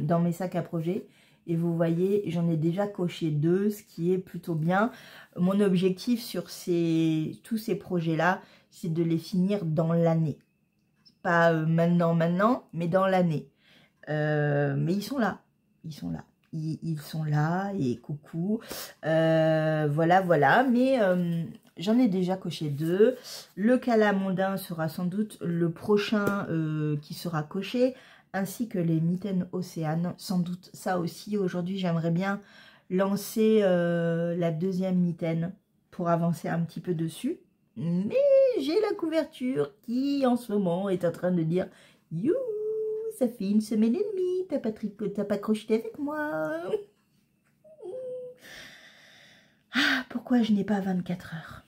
dans mes sacs à projet. Et vous voyez, j'en ai déjà coché 2, ce qui est plutôt bien. Mon objectif sur tous ces projets-là, c'est de les finir dans l'année. Pas maintenant, mais dans l'année. Mais ils sont là. Ils sont là. Ils sont là et coucou. Voilà. Mais j'en ai déjà coché 2. Le calamondin sera sans doute le prochain qui sera coché. Ainsi que les mitaines océanes. Sans doute ça aussi. Aujourd'hui, j'aimerais bien lancer la deuxième mitaine pour avancer un petit peu dessus. Mais j'ai la couverture qui, en ce moment, est en train de dire « You, ça fait 1 semaine et demie, t'as pas crocheté avec moi. » Ah, pourquoi je n'ai pas 24 heures?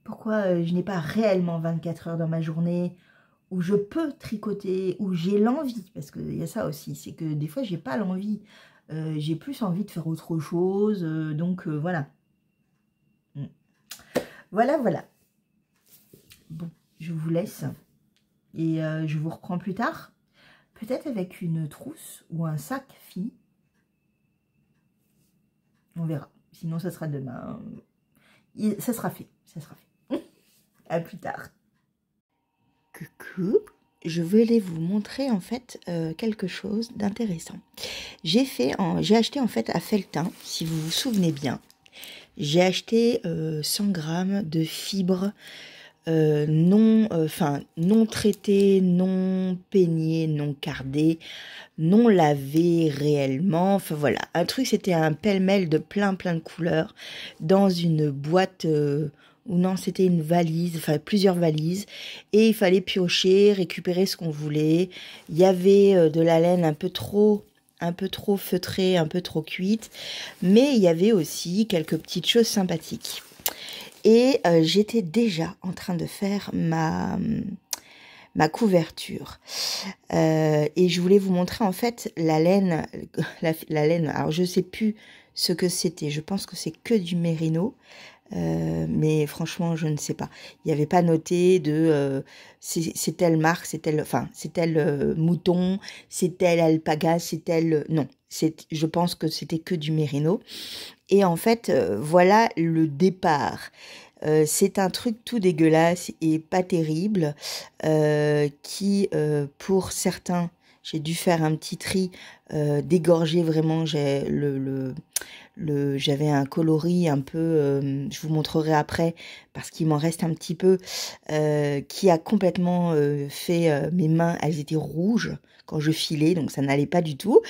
Pourquoi je n'ai pas réellement 24 heures dans ma journée où je peux tricoter, où j'ai l'envie? Parce qu'il y a ça aussi, c'est que des fois, j'ai pas l'envie. J'ai plus envie de faire autre chose. Donc, voilà. Voilà. Bon, je vous laisse. Et je vous reprends plus tard. Peut-être avec une trousse ou un sac fini. On verra. Sinon, ça sera demain. Ça sera fait. À plus tard. Coucou. Je voulais vous montrer en fait quelque chose d'intéressant. J'ai acheté en fait à Felletin, si vous vous souvenez bien. J'ai acheté 100 grammes de fibres non traitées, non peignées, non cardées, non lavées réellement. Enfin voilà, un truc, c'était un pêle-mêle de plein de couleurs dans une boîte ou non, c'était une valise, enfin plusieurs valises, et il fallait piocher, récupérer ce qu'on voulait. Il y avait de la laine un peu trop feutrée, un peu trop cuite, mais il y avait aussi quelques petites choses sympathiques. Et j'étais déjà en train de faire ma couverture. Et je voulais vous montrer en fait la laine. La laine, alors je sais plus ce que c'était. Je pense que c'est que du mérino. Mais franchement, je ne sais pas. Il n'y avait pas noté de c'est telle marque, c'est tel mouton, c'est tel alpaga, c'est tel... Non, je pense que c'était que du mérino. Et en fait, voilà le départ. C'est un truc tout dégueulasse et pas terrible qui, pour certains, j'ai dû faire un petit tri, dégorger vraiment. J'avais un coloris un peu, je vous montrerai après parce qu'il m'en reste un petit peu, qui a complètement fait mes mains, elles étaient rouges quand je filais, donc ça n'allait pas du tout.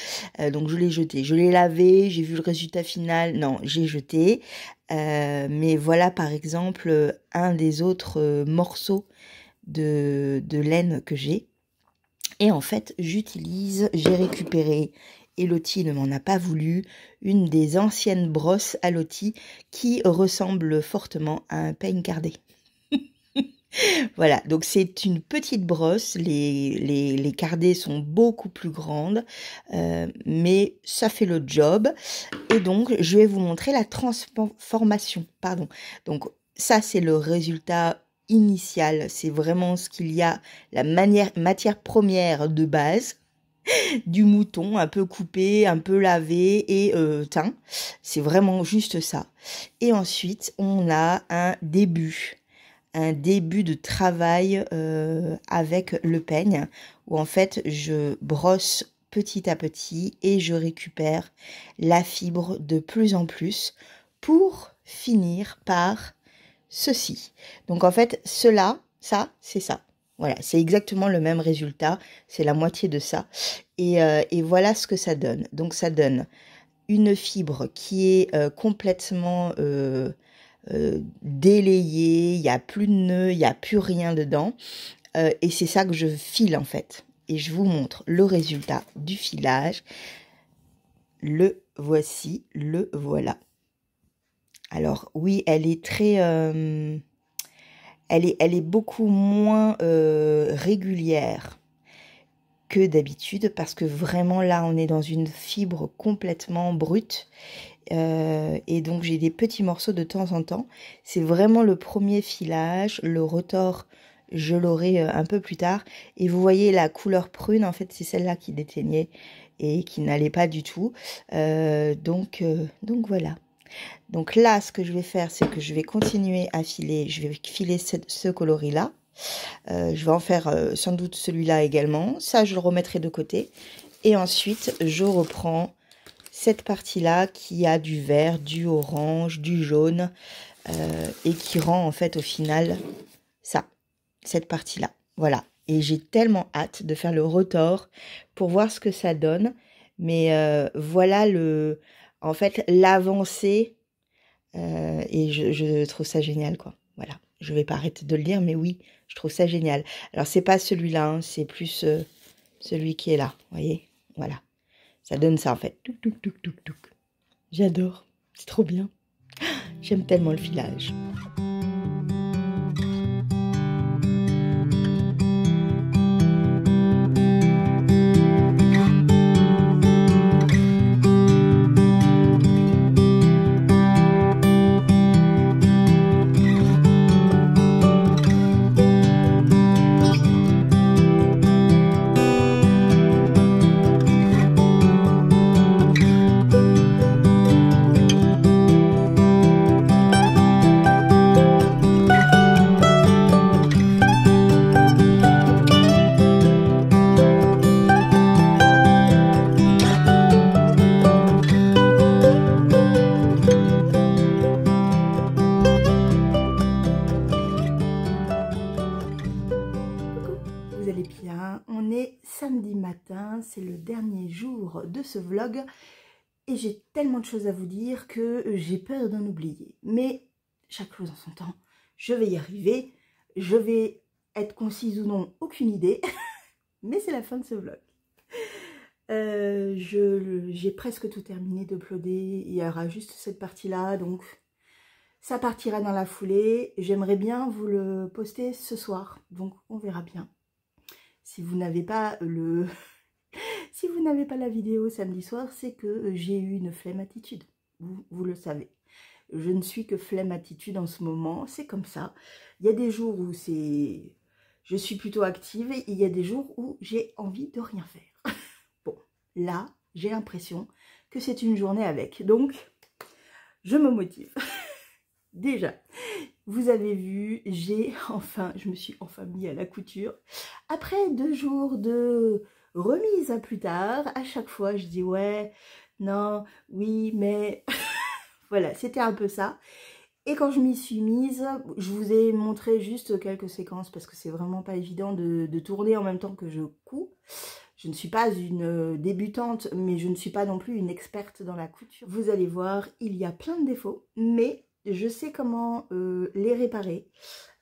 Donc je l'ai jeté, je l'ai lavé, j'ai vu le résultat final, non, j'ai jeté. Mais voilà par exemple un des autres morceaux de laine que j'ai. Et en fait, j'ai récupéré, et Lottie ne m'en a pas voulu, une des anciennes brosses à Lottie qui ressemble fortement à un peigne cardé. Voilà, donc c'est une petite brosse, les cardés sont beaucoup plus grandes, mais ça fait le job. Et donc, je vais vous montrer la transformation, pardon. Donc, ça, c'est le résultat initial, c'est vraiment ce qu'il y a, la matière première de base du mouton, un peu coupé, un peu lavé et teint. C'est vraiment juste ça. Et ensuite, on a un début de travail avec le peigne, où en fait, je brosse petit à petit et je récupère la fibre de plus en plus pour finir par ceci. Donc en fait, ça, c'est ça. Voilà, c'est exactement le même résultat, c'est la moitié de ça. Et voilà ce que ça donne. Donc ça donne une fibre qui est complètement délayée, il n'y a plus de nœuds, il n'y a plus rien dedans. Et c'est ça que je file en fait. Et je vous montre le résultat du filage. Le voici, le voilà. Alors oui, elle est très... elle est beaucoup moins régulière que d'habitude parce que vraiment là, on est dans une fibre complètement brute. et donc j'ai des petits morceaux de temps en temps. C'est vraiment le premier filage. Le retors, je l'aurai un peu plus tard. Et vous voyez la couleur prune, en fait, c'est celle-là qui déteignait et qui n'allait pas du tout. Donc voilà. Donc là, ce que je vais faire, c'est que je vais continuer à filer. Je vais filer ce coloris-là. Je vais en faire sans doute celui-là également. Ça, je le remettrai de côté. Et ensuite, je reprends cette partie-là qui a du vert, du orange, du jaune. Et qui rend en fait au final ça, cette partie-là. Voilà. Et j'ai tellement hâte de faire le retors pour voir ce que ça donne. Mais voilà en fait, l'avancée. Et je trouve ça génial, quoi. Voilà. Je vais pas arrêter de le dire, mais oui, je trouve ça génial. Alors, c'est pas celui-là, hein, c'est plus celui qui est là. Vous voyez? Voilà. Ça donne ça, en fait. Touc, touc, touc, touc, touc. J'adore. C'est trop bien. J'aime tellement le filage. Vous allez bien? On est samedi matin, c'est le dernier jour de ce vlog et j'ai tellement de choses à vous dire que j'ai peur d'en oublier. Mais chaque chose en son temps, je vais y arriver. Je vais être concise ou non, aucune idée, mais c'est la fin de ce vlog. J'ai presque tout terminé d'uploader, il y aura juste cette partie-là, donc ça partira dans la foulée. J'aimerais bien vous le poster ce soir, donc on verra bien. Si vous n'avez pas si vous n'avez pas la vidéo samedi soir, c'est que j'ai eu une flemmatitude. Vous le savez. Je ne suis que flemmatitude en ce moment. C'est comme ça. Il y a des jours où je suis plutôt active et il y a des jours où j'ai envie de rien faire. Bon, là, j'ai l'impression que c'est une journée avec. Donc, je me motive. Déjà, vous avez vu, je me suis enfin mis à la couture. Après 2 jours de remise à plus tard, à chaque fois je dis ouais, non, oui, mais voilà, c'était un peu ça. Et quand je m'y suis mise, je vous ai montré juste quelques séquences parce que c'est vraiment pas évident de tourner en même temps que je couds. Je ne suis pas une débutante, mais je ne suis pas non plus une experte dans la couture. Vous allez voir, il y a plein de défauts, mais je sais comment les réparer.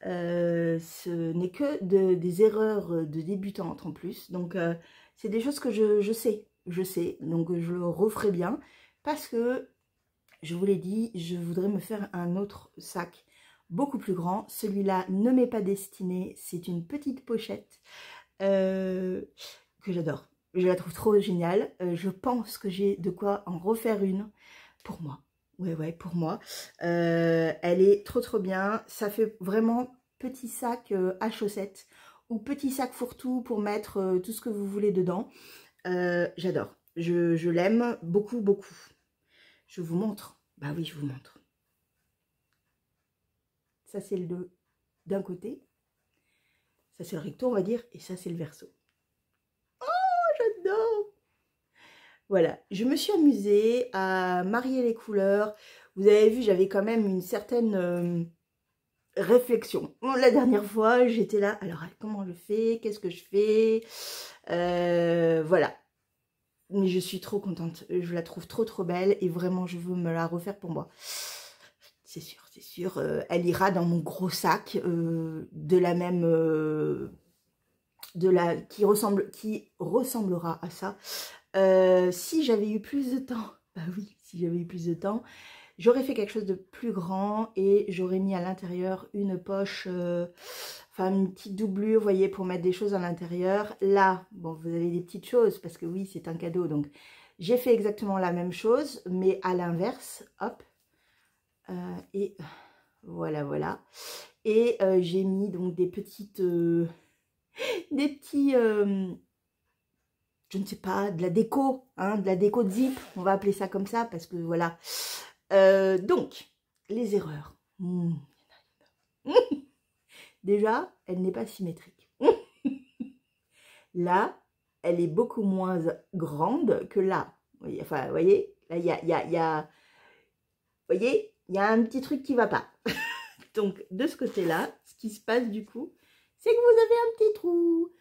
Ce n'est que des erreurs de débutante en plus. Donc, c'est des choses que je sais. Donc, je le referai bien parce que, je vous l'ai dit, je voudrais me faire un autre sac beaucoup plus grand. Celui-là ne m'est pas destiné. C'est une petite pochette que j'adore. Je la trouve trop géniale. Je pense que j'ai de quoi en refaire une pour moi. Ouais, pour moi. Elle est trop bien. Ça fait vraiment petit sac à chaussettes ou petit sac fourre-tout pour mettre tout ce que vous voulez dedans. J'adore. Je l'aime beaucoup. Je vous montre. Bah oui, je vous montre. Ça, c'est le d'un côté. Ça, c'est le recto, on va dire. Et ça, c'est le verso. Oh, j'adore! Voilà, je me suis amusée à marier les couleurs. Vous avez vu, j'avais quand même une certaine réflexion. Bon, la dernière fois, j'étais là, alors comment je fais? Qu'est-ce que je fais? Voilà. Mais je suis trop contente. Je la trouve trop belle et vraiment, je veux me la refaire pour moi. C'est sûr. Elle ira dans mon gros sac de la même... qui ressemblera à ça. Si j'avais eu plus de temps, bah oui, si j'avais eu plus de temps, j'aurais fait quelque chose de plus grand et j'aurais mis à l'intérieur une poche, enfin une petite doublure, vous voyez, pour mettre des choses à l'intérieur. Là, bon, vous avez des petites choses parce que oui, c'est un cadeau, donc J'ai fait exactement la même chose, mais à l'inverse, hop, et voilà, voilà. Et j'ai mis donc des petites, des petits, je ne sais pas, de la déco, hein, de la déco de zip, on va appeler ça comme ça, parce que voilà. Donc, les erreurs. Déjà, elle n'est pas symétrique. Là, elle est beaucoup moins grande que là. Enfin, vous voyez, là, il y a, vous voyez, il y a un petit truc qui ne va pas. Donc, de ce côté-là, ce qui se passe du coup, c'est que vous avez un petit trou.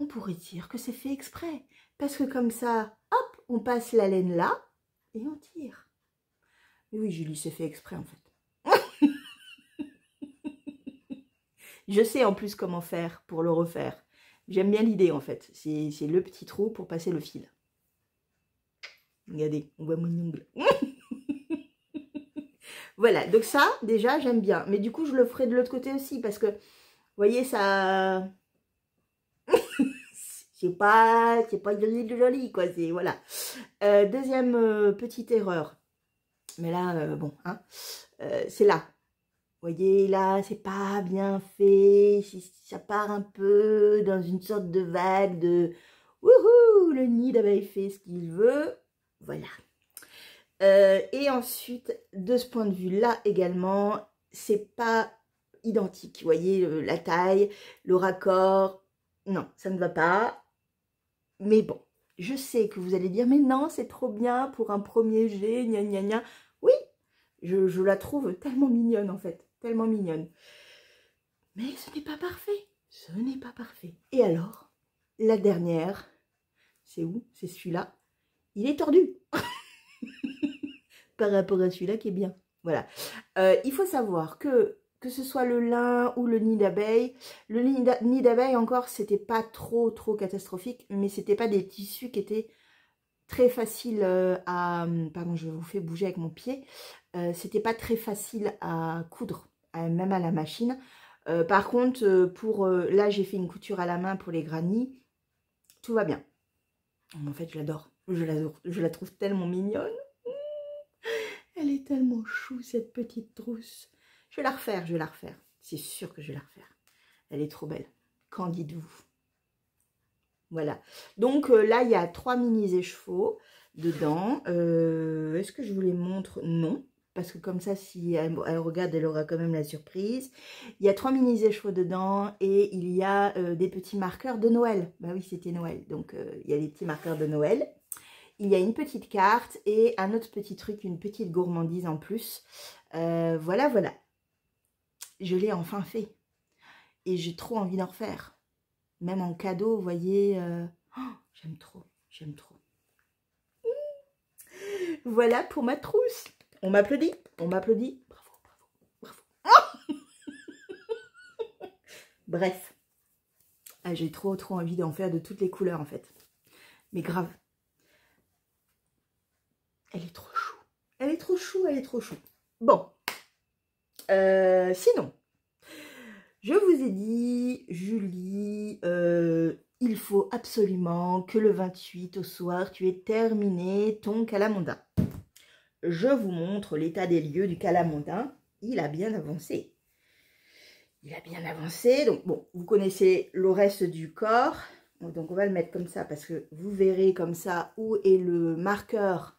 On pourrait dire que c'est fait exprès. Parce que comme ça, hop, on passe la laine là et on tire. Mais oui, Julie, c'est fait exprès en fait. Je sais en plus comment faire pour le refaire. J'aime bien l'idée en fait. C'est le petit trou pour passer le fil. Regardez, on voit mon ongle. Voilà, donc ça, déjà, j'aime bien. Mais du coup, je le ferai de l'autre côté aussi parce que, vous voyez, ça... c'est pas joli, quoi. C'est, voilà. Deuxième petite erreur. Mais là, bon, hein, c'est là. Vous voyez, là, c'est pas bien fait. Ça part un peu dans une sorte de vague de... Wouhou, le nid d'abeille fait ce qu'il veut. Voilà. Et ensuite, de ce point de vue-là également, c'est pas identique. Vous voyez, la taille, le raccord, non, ça ne va pas. Mais bon, je sais que vous allez dire, mais non, c'est trop bien pour un premier jet, gna gna gna. Oui, je la trouve tellement mignonne en fait, tellement mignonne. Mais ce n'est pas parfait, ce n'est pas parfait. Et alors, la dernière, c'est où? C'est celui-là. Il est tordu par rapport à celui-là qui est bien. Voilà. Il faut savoir que ce soit le lin ou le nid d'abeille, le nid d'abeille encore, c'était pas trop catastrophique, mais c'était pas des tissus qui étaient très faciles à... Pardon, je vous fais bouger avec mon pied. C'était pas très facile à coudre, même à la machine. Par contre, là, j'ai fait une couture à la main pour les granny. Tout va bien. En fait, je l'adore. Je la trouve tellement mignonne. Elle est tellement chou, cette petite trousse. Je vais la refaire, je vais la refaire. C'est sûr que je vais la refaire. Elle est trop belle. Qu'en dites-vous? Voilà. Donc là, il y a 3 mini écheveaux dedans. Est-ce que je vous les montre? Non. Parce que comme ça, si elle regarde, elle aura quand même la surprise. Il y a 3 mini écheveaux dedans et il y a des petits marqueurs de Noël. Bah oui, c'était Noël. Donc, il y a des petits marqueurs de Noël. Il y a une petite carte et un autre petit truc, une petite gourmandise en plus. Voilà, voilà. Je l'ai enfin fait. Et j'ai trop envie d'en refaire. Même en cadeau, vous voyez. Oh, j'aime trop, j'aime trop. Voilà pour ma trousse. On m'applaudit, on m'applaudit. Bravo, bravo, bravo. Bref. Ah, j'ai trop envie d'en faire de toutes les couleurs en fait. Mais grave. Elle est trop chou. Elle est trop chou, elle est trop chou. Bon. Sinon, je vous ai dit, Julie, il faut absolument que le 28 au soir, tu aies terminé ton calamondin. Je vous montre l'état des lieux du calamondin. Il a bien avancé. Il a bien avancé. Donc, bon, vous connaissez le reste du corps. Donc, on va le mettre comme ça parce que vous verrez comme ça où est le marqueur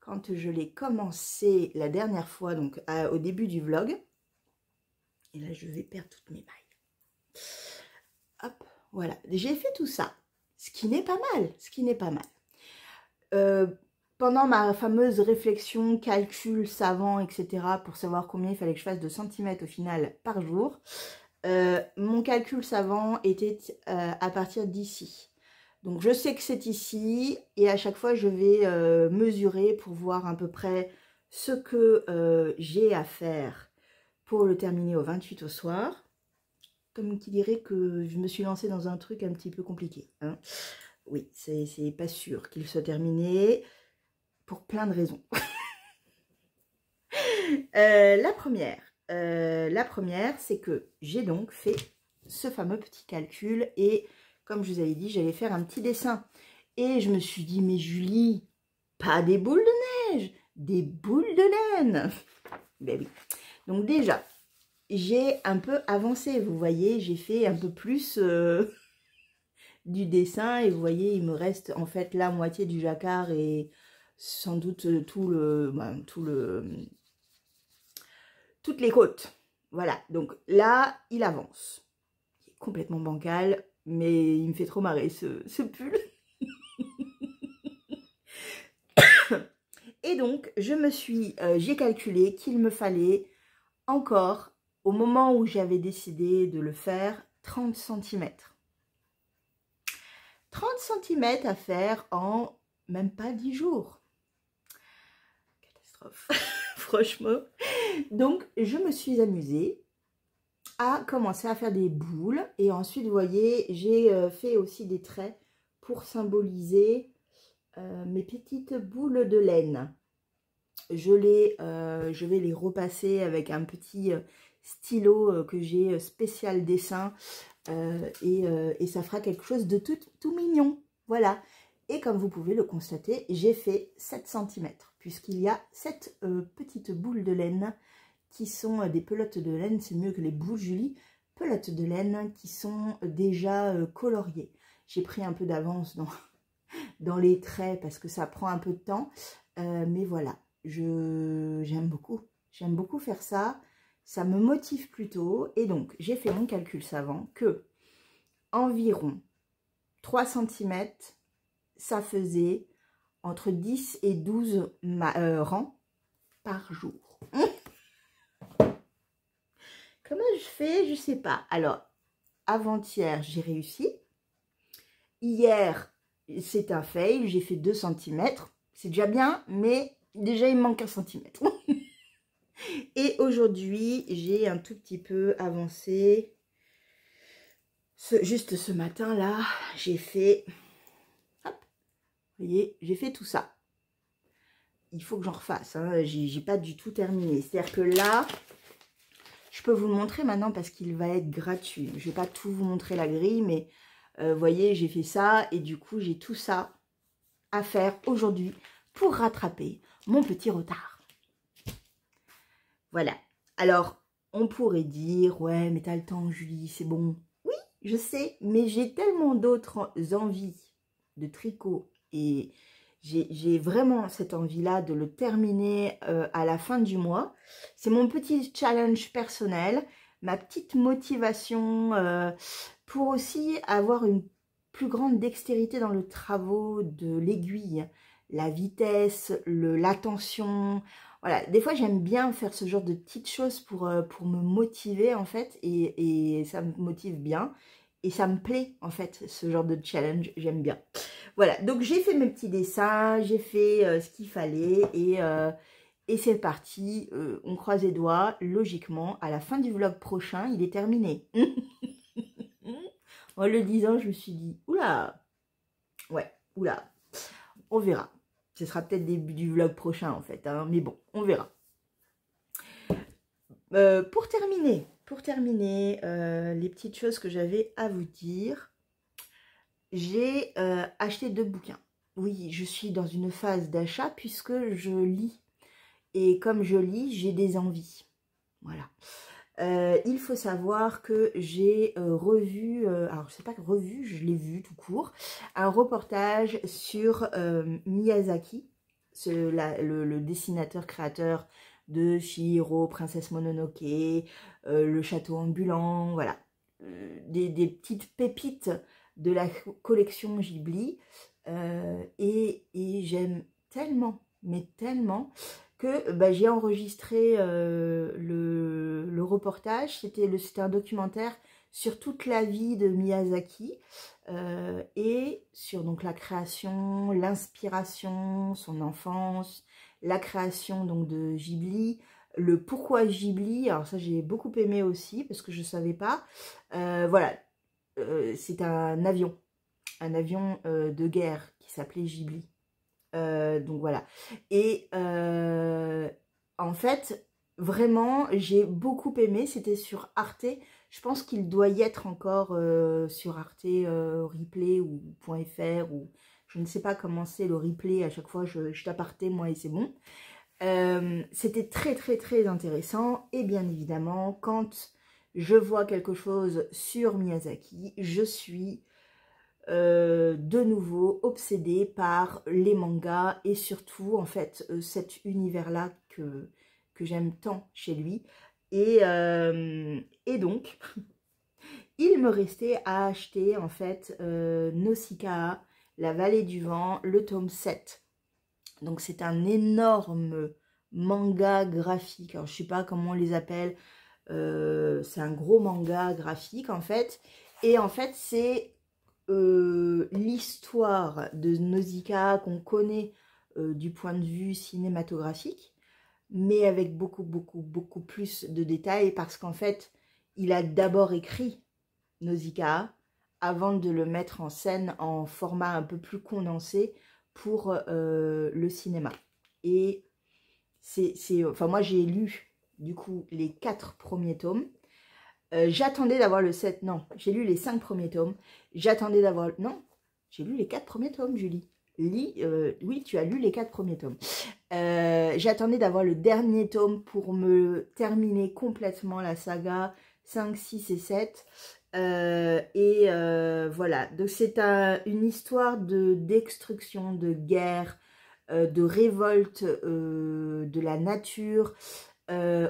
quand je l'ai commencé la dernière fois, donc au début du vlog. Et là, je vais perdre toutes mes mailles. Hop, voilà. J'ai fait tout ça. Ce qui n'est pas mal. Ce qui n'est pas mal. Pendant ma fameuse réflexion, calcul savant, etc., pour savoir combien il fallait que je fasse de centimètres au final par jour, mon calcul savant était à partir d'ici. Donc je sais que c'est ici et à chaque fois je vais mesurer pour voir à peu près ce que j'ai à faire pour le terminer au 28 au soir. Comme qui dirait que je me suis lancée dans un truc un petit peu compliqué. Hein. Oui, c'est pas sûr qu'il soit terminé. Pour plein de raisons. La première, c'est que j'ai donc fait ce fameux petit calcul et comme je vous avais dit, j'allais faire un petit dessin. Et je me suis dit, mais Julie, pas des boules de neige, des boules de laine. Ben oui. Donc déjà, j'ai un peu avancé, vous voyez, j'ai fait un peu plus du dessin et vous voyez, il me reste en fait la moitié du jacquard et sans doute toutes les côtes. Voilà, donc là, il avance. Il est complètement bancal, mais il me fait trop marrer ce pull. Et donc, j'ai calculé qu'il me fallait encore, au moment où j'avais décidé de le faire, 30 cm. 30 cm à faire en même pas 10 jours. Catastrophe, franchement. Donc, je me suis amusée à commencer à faire des boules. Et ensuite, vous voyez, j'ai fait aussi des traits pour symboliser mes petites boules de laine. Je vais les repasser avec un petit stylo que j'ai spécial dessin et ça fera quelque chose de tout mignon. Voilà. Et comme vous pouvez le constater, j'ai fait 7 cm puisqu'il y a 7 petites boules de laine qui sont des pelotes de laine. C'est mieux que les boules Julie. Pelotes de laine qui sont déjà coloriées. J'ai pris un peu d'avance dans les traits parce que ça prend un peu de temps. Mais voilà, j'aime beaucoup faire ça. Ça me motive plutôt. Et donc, j'ai fait mon calcul savant que environ 3 cm, ça faisait entre 10 et 12 rangs par jour. Comment je fais? Je sais pas. Alors, avant-hier, j'ai réussi. Hier, c'est un fail. J'ai fait 2 cm. C'est déjà bien, mais déjà, il me manque 1 cm. Et aujourd'hui, j'ai un tout petit peu avancé. Juste ce matin-là, j'ai fait... Hop, vous voyez, j'ai fait tout ça. Il faut que j'en refasse. Hein. J'ai pas du tout terminé. C'est-à-dire que là, je peux vous le montrer maintenant parce qu'il va être gratuit. Je vais pas tout vous montrer la grille, mais vous voyez, j'ai fait ça. Et du coup, j'ai tout ça à faire aujourd'hui pour rattraper mon petit retard. Voilà. Alors, on pourrait dire, ouais, mais t'as le temps, Julie, c'est bon. Oui, je sais, mais j'ai tellement d'autres envies de tricot et j'ai vraiment cette envie-là de le terminer à la fin du mois. C'est mon petit challenge personnel, ma petite motivation pour aussi avoir une plus grande dextérité dans le travail de l'aiguille, la vitesse, l'attention. Voilà, des fois j'aime bien faire ce genre de petites choses pour me motiver en fait et ça me motive bien et ça me plaît en fait ce genre de challenge, j'aime bien. Voilà, donc j'ai fait mes petits dessins, j'ai fait ce qu'il fallait et c'est parti, on croise les doigts, logiquement à la fin du vlog prochain il est terminé. En le disant je me suis dit, oula, ouais, oula, on verra. Ce sera peut-être début du vlog prochain en fait, hein, mais bon, on verra. Pour terminer les petites choses que j'avais à vous dire, j'ai acheté 2 bouquins. Oui, je suis dans une phase d'achat puisque je lis. Et comme je lis, j'ai des envies. Voilà. Il faut savoir que j'ai revu, alors je sais pas revu, je l'ai vu tout court, un reportage sur Miyazaki, le dessinateur créateur de Chihiro, Princesse Mononoke, le château ambulant, voilà, des petites pépites de la collection Ghibli, et j'aime tellement, mais tellement, que bah, j'ai enregistré le reportage. C'était un documentaire sur toute la vie de Miyazaki et sur donc la création, l'inspiration, son enfance, la création donc de Ghibli, le pourquoi Ghibli. Alors ça j'ai beaucoup aimé aussi parce que je savais pas. Voilà, c'est un avion de guerre qui s'appelait Ghibli. Donc voilà. Et en fait, vraiment, j'ai beaucoup aimé. C'était sur Arte. Je pense qu'il doit y être encore sur Arte Replay ou .fr ou Je ne sais pas comment c'est le replay, à chaque fois je t'apartais moi et c'est bon. C'était très très très intéressant et bien évidemment quand je vois quelque chose sur Miyazaki, je suis de nouveau obsédée par les mangas et surtout en fait cet univers là que j'aime tant chez lui et donc il me restait à acheter en fait Nausicaa, la vallée du vent, le tome 7. Donc c'est un énorme manga graphique, alors je sais pas comment on les appelle, c'est un gros manga graphique en fait, et en fait c'est l'histoire de Nausicaa qu'on connaît du point de vue cinématographique, mais avec beaucoup plus de détails, parce qu'en fait il a d'abord écrit Nausicaa avant de le mettre en scène en format un peu plus condensé pour le cinéma. Et enfin moi j'ai lu du coup les 4 premiers tomes. J'attendais d'avoir le 7, non, j'ai lu les 5 premiers tomes. J'attendais d'avoir, non, j'ai lu les 4 premiers tomes, Julie. Oui, tu as lu les 4 premiers tomes. J'attendais d'avoir le dernier tome pour me terminer complètement la saga 5, 6 et 7. Voilà, donc c'est une histoire de destruction, de guerre, de révolte de la nature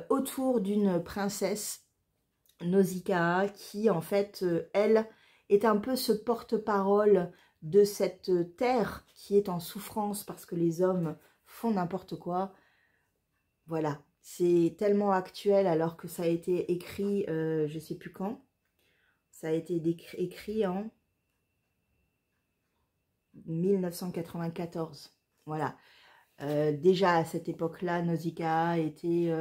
autour d'une princesse, Nausicaa, qui en fait, elle, est un peu ce porte-parole de cette terre qui est en souffrance parce que les hommes font n'importe quoi. Voilà, c'est tellement actuel alors que ça a été écrit, je sais plus quand. Ça a été écrit en 1994. Voilà. Déjà à cette époque-là, Nausicaa était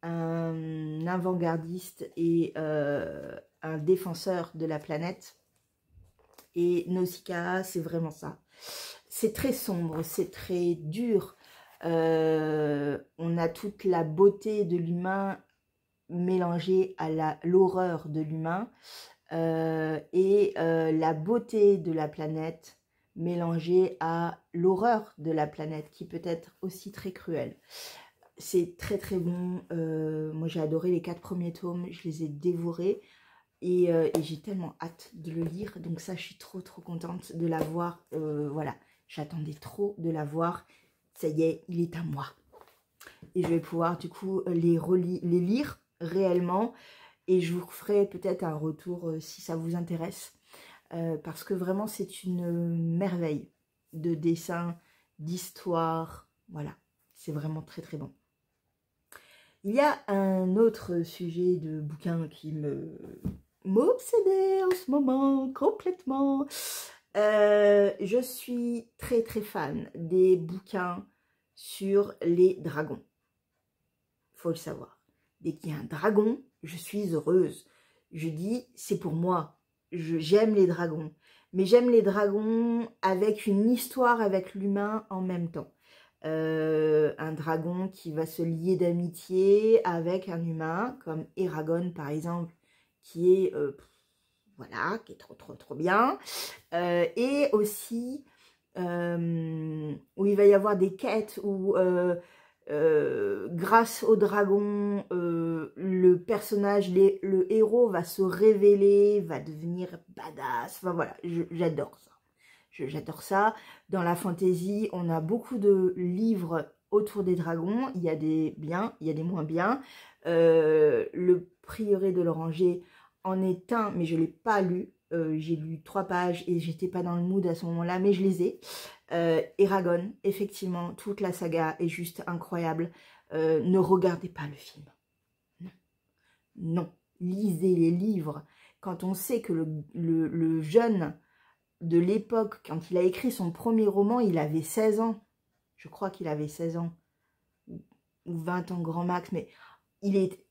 un avant-gardiste et un défenseur de la planète. Et Nausicaa, c'est vraiment ça. C'est très sombre, c'est très dur. On a toute la beauté de l'humain mélangée à l'horreur de l'humain. La beauté de la planète mélangée à l'horreur de la planète qui peut être aussi très cruelle. C'est très très bon. Moi j'ai adoré les 4 premiers tomes, je les ai dévorés et j'ai tellement hâte de le lire. Donc ça, je suis trop contente de l'avoir. Voilà, j'attendais trop de l'avoir. Ça y est, il est à moi. Et je vais pouvoir du coup les lire réellement. Et je vous ferai peut-être un retour si ça vous intéresse. Parce que vraiment, c'est une merveille de dessin, d'histoire. Voilà, c'est vraiment très bon. Il y a un autre sujet de bouquin qui m'obsédait en ce moment complètement. Je suis très fan des bouquins sur les dragons. Faut le savoir. Dès qu'il y a un dragon, je suis heureuse. Je dis, c'est pour moi. J'aime les dragons. Mais j'aime les dragons avec une histoire avec l'humain en même temps. Un dragon qui va se lier d'amitié avec un humain, comme Eragon par exemple, qui est, voilà, qui est trop bien. Et aussi, où il va y avoir des quêtes où... grâce au dragon, le personnage, le héros va se révéler, va devenir badass. Enfin voilà, j'adore ça. J'adore ça. Dans la fantasy, on a beaucoup de livres autour des dragons. Il y a des biens, il y a des moins bien. Le Prieuré de l'Oranger en est un, mais je ne l'ai pas lu. J'ai lu 3 pages et j'étais pas dans le mood à ce moment-là, mais je les ai. Eragon, effectivement, toute la saga est juste incroyable. Ne regardez pas le film. Non. Non. Lisez les livres. Quand on sait que le jeune de l'époque, quand il a écrit son premier roman, il avait 16 ans. Je crois qu'il avait 16 ans. Ou 20 ans grand max, mais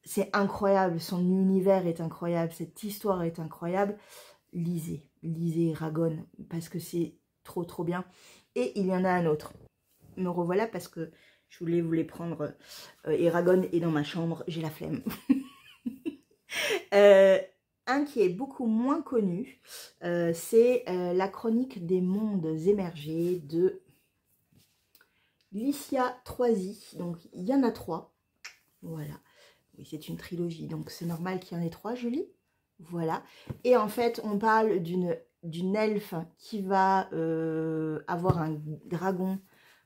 c'est incroyable. Son univers est incroyable. Cette histoire est incroyable. Lisez Eragon, parce que c'est trop bien. Et il y en a un autre. Me revoilà parce que je voulais vous les prendre. Eragon est dans ma chambre, j'ai la flemme. Un un qui est beaucoup moins connu, c'est La Chronique des mondes émergés de Licia Troisi. Donc il y en a 3, voilà. Oui, c'est une trilogie, donc c'est normal qu'il y en ait 3, je lis. Voilà. Et en fait, on parle d'une elfe qui va avoir un dragon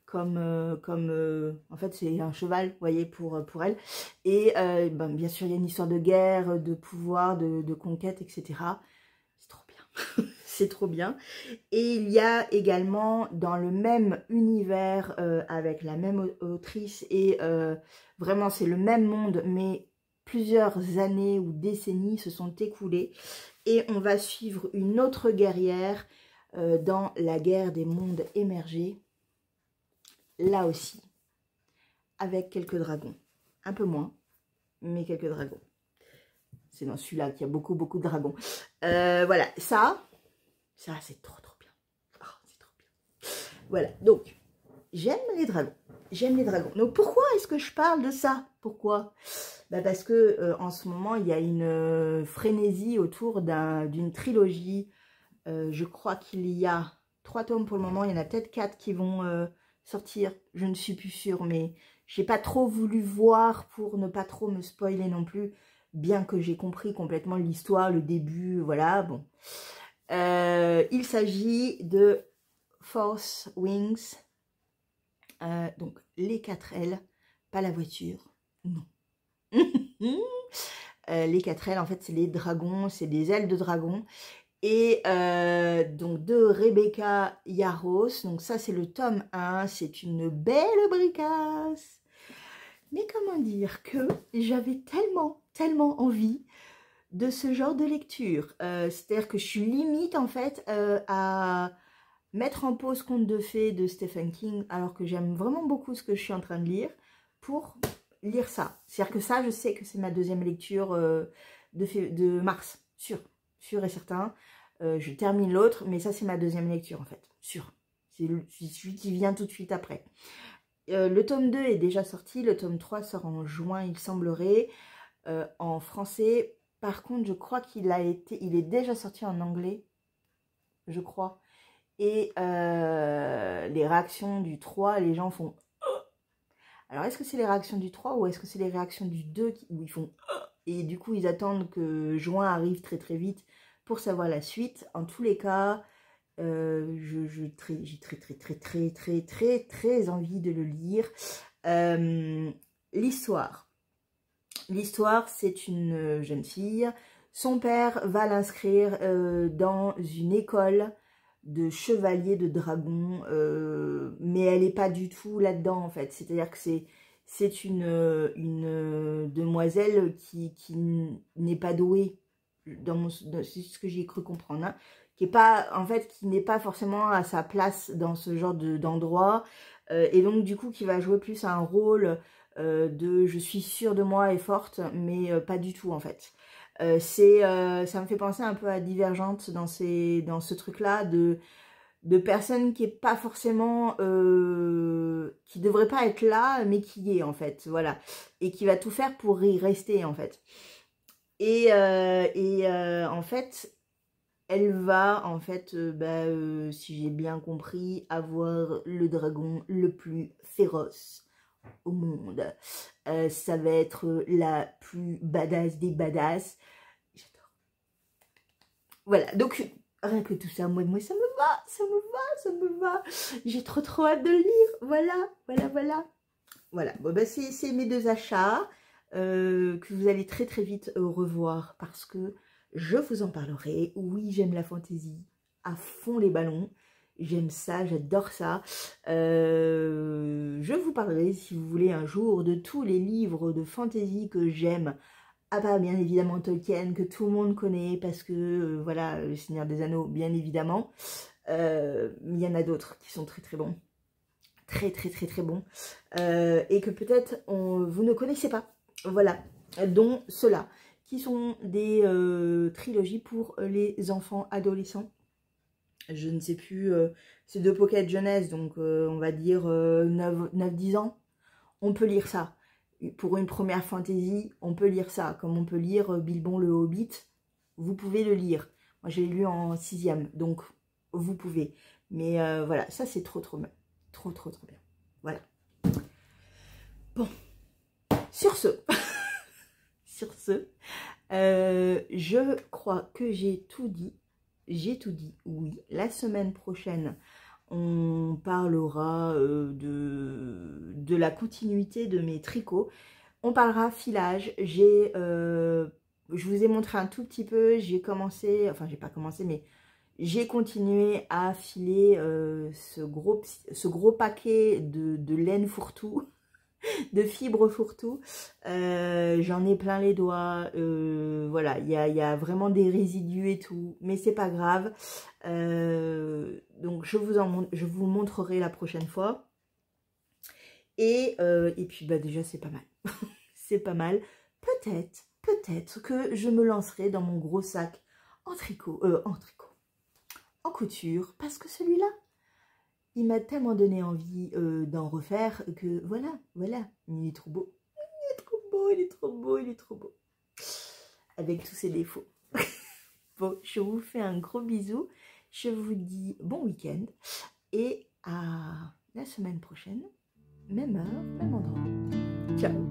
comme en fait, c'est un cheval, vous voyez, pour elle. Et ben, bien sûr, il y a une histoire de guerre, de pouvoir, de conquête, etc. C'est trop bien. C'est trop bien. Et il y a également, dans le même univers, avec la même autrice, et vraiment, c'est le même monde, mais plusieurs années ou décennies se sont écoulées. Et on va suivre une autre guerrière dans la guerre des mondes émergés. Là aussi, avec quelques dragons. Un peu moins, mais quelques dragons. C'est dans celui-là qu'il y a beaucoup, beaucoup de dragons. Voilà, ça c'est trop, trop bien. Oh, c'est trop bien. Voilà, donc, j'aime les dragons. J'aime les dragons. Donc, pourquoi est-ce que je parle de ça? Pourquoi? Bah parce que en ce moment, il y a une frénésie autour d'une trilogie. Je crois qu'il y a 3 tomes pour le moment. Il y en a peut-être 4 qui vont sortir. Je ne suis plus sûre, mais j'ai pas trop voulu voir pour ne pas trop me spoiler non plus. Bien que j'ai compris complètement l'histoire, le début, voilà, bon. Il s'agit de Force Wings. Donc, les 4 ailes, pas la voiture, non. Les 4 ailes, en fait, c'est les dragons, c'est des ailes de dragon. Et donc, de Rebecca Yarros. Donc, ça, c'est le tome 1. C'est une belle bricasse. Mais comment dire que j'avais tellement, tellement envie de ce genre de lecture. C'est-à-dire que je suis limite, en fait, à mettre en pause Contes de fées de Stephen King, alors que j'aime vraiment beaucoup ce que je suis en train de lire, pour lire ça. C'est-à-dire que ça, je sais que c'est ma deuxième lecture de mars, sûr et certain. Je termine l'autre, mais ça, c'est ma deuxième lecture, en fait, sûr. C'est celui qui vient tout de suite après. Le tome 2 est déjà sorti, le tome 3 sort en juin, il semblerait, en français. Par contre, je crois il est déjà sorti en anglais, je crois. Et les réactions du 3, les gens font... Alors, est-ce que c'est les réactions du 3 ou est-ce que c'est les réactions du 2 où ils font... Et du coup, ils attendent que juin arrive très très vite pour savoir la suite. En tous les cas, j'ai très envie de le lire. L'histoire. L'histoire, c'est une jeune fille. Son père va l'inscrire dans une école de chevalier de dragon, mais elle n'est pas du tout là-dedans, en fait. C'est-à-dire que c'est une demoiselle qui n'est pas douée, c'est ce que j'ai cru comprendre, hein, qui est pas, en fait, qui n'est pas forcément à sa place dans ce genre d'endroit, et donc du coup qui va jouer plus un rôle de je suis sûre de moi et forte, mais pas du tout en fait. Ça me fait penser un peu à Divergente dans ce truc-là de personnes qui est pas forcément, qui devrait pas être là, mais qui y est en fait, voilà, et qui va tout faire pour y rester en fait. Et en fait, elle va en fait, si j'ai bien compris, avoir le dragon le plus féroce au monde. Ça va être la plus badass des badass. J'adore. Voilà, donc rien que tout ça, moi ça me va, ça me va. J'ai trop hâte de le lire. Voilà. Bon, bah, c'est mes 2 achats que vous allez très vite revoir parce que je vous en parlerai. Oui, j'aime la fantaisie à fond les ballons. J'aime ça, j'adore ça. Je vous parlerai, si vous voulez, un jour de tous les livres de fantaisie que j'aime. Ah bah, bien évidemment Tolkien, que tout le monde connaît, parce que, voilà, Le Seigneur des Anneaux, bien évidemment. Il y en a d'autres qui sont très bons. Très bons. Et que peut-être vous ne connaissez pas. Voilà, dont ceux-là, qui sont des trilogies pour les enfants adolescents. Je ne sais plus, c'est de Pocket Jeunesse, donc on va dire 9-10 ans. On peut lire ça. Pour une première fantaisie, on peut lire ça, comme on peut lire Bilbon le Hobbit. vous pouvez le lire. Moi, j'ai lu en 6e, donc vous pouvez. Mais voilà, ça, c'est trop bien. Trop bien. Voilà. Bon, sur ce, je crois que j'ai tout dit. Oui. La semaine prochaine, on parlera de la continuité de mes tricots. On parlera filage. Je vous ai montré un tout petit peu. J'ai commencé, enfin j'ai pas commencé, mais j'ai continué à filer ce gros paquet de laine fourre-tout, de fibres fourre-tout. J'en ai plein les doigts. Voilà, il y a vraiment des résidus et tout, mais c'est pas grave. Donc je vous montrerai la prochaine fois. Et puis bah déjà c'est pas mal. C'est pas mal. Peut-être que je me lancerai dans mon gros sac en couture, parce que celui-là, il m'a tellement donné envie d'en refaire que voilà, il est trop beau. Il est trop beau. Avec tous ses défauts. Bon, je vous fais un gros bisou. Je vous dis bon week-end et à la semaine prochaine. Même heure, même endroit. Ciao.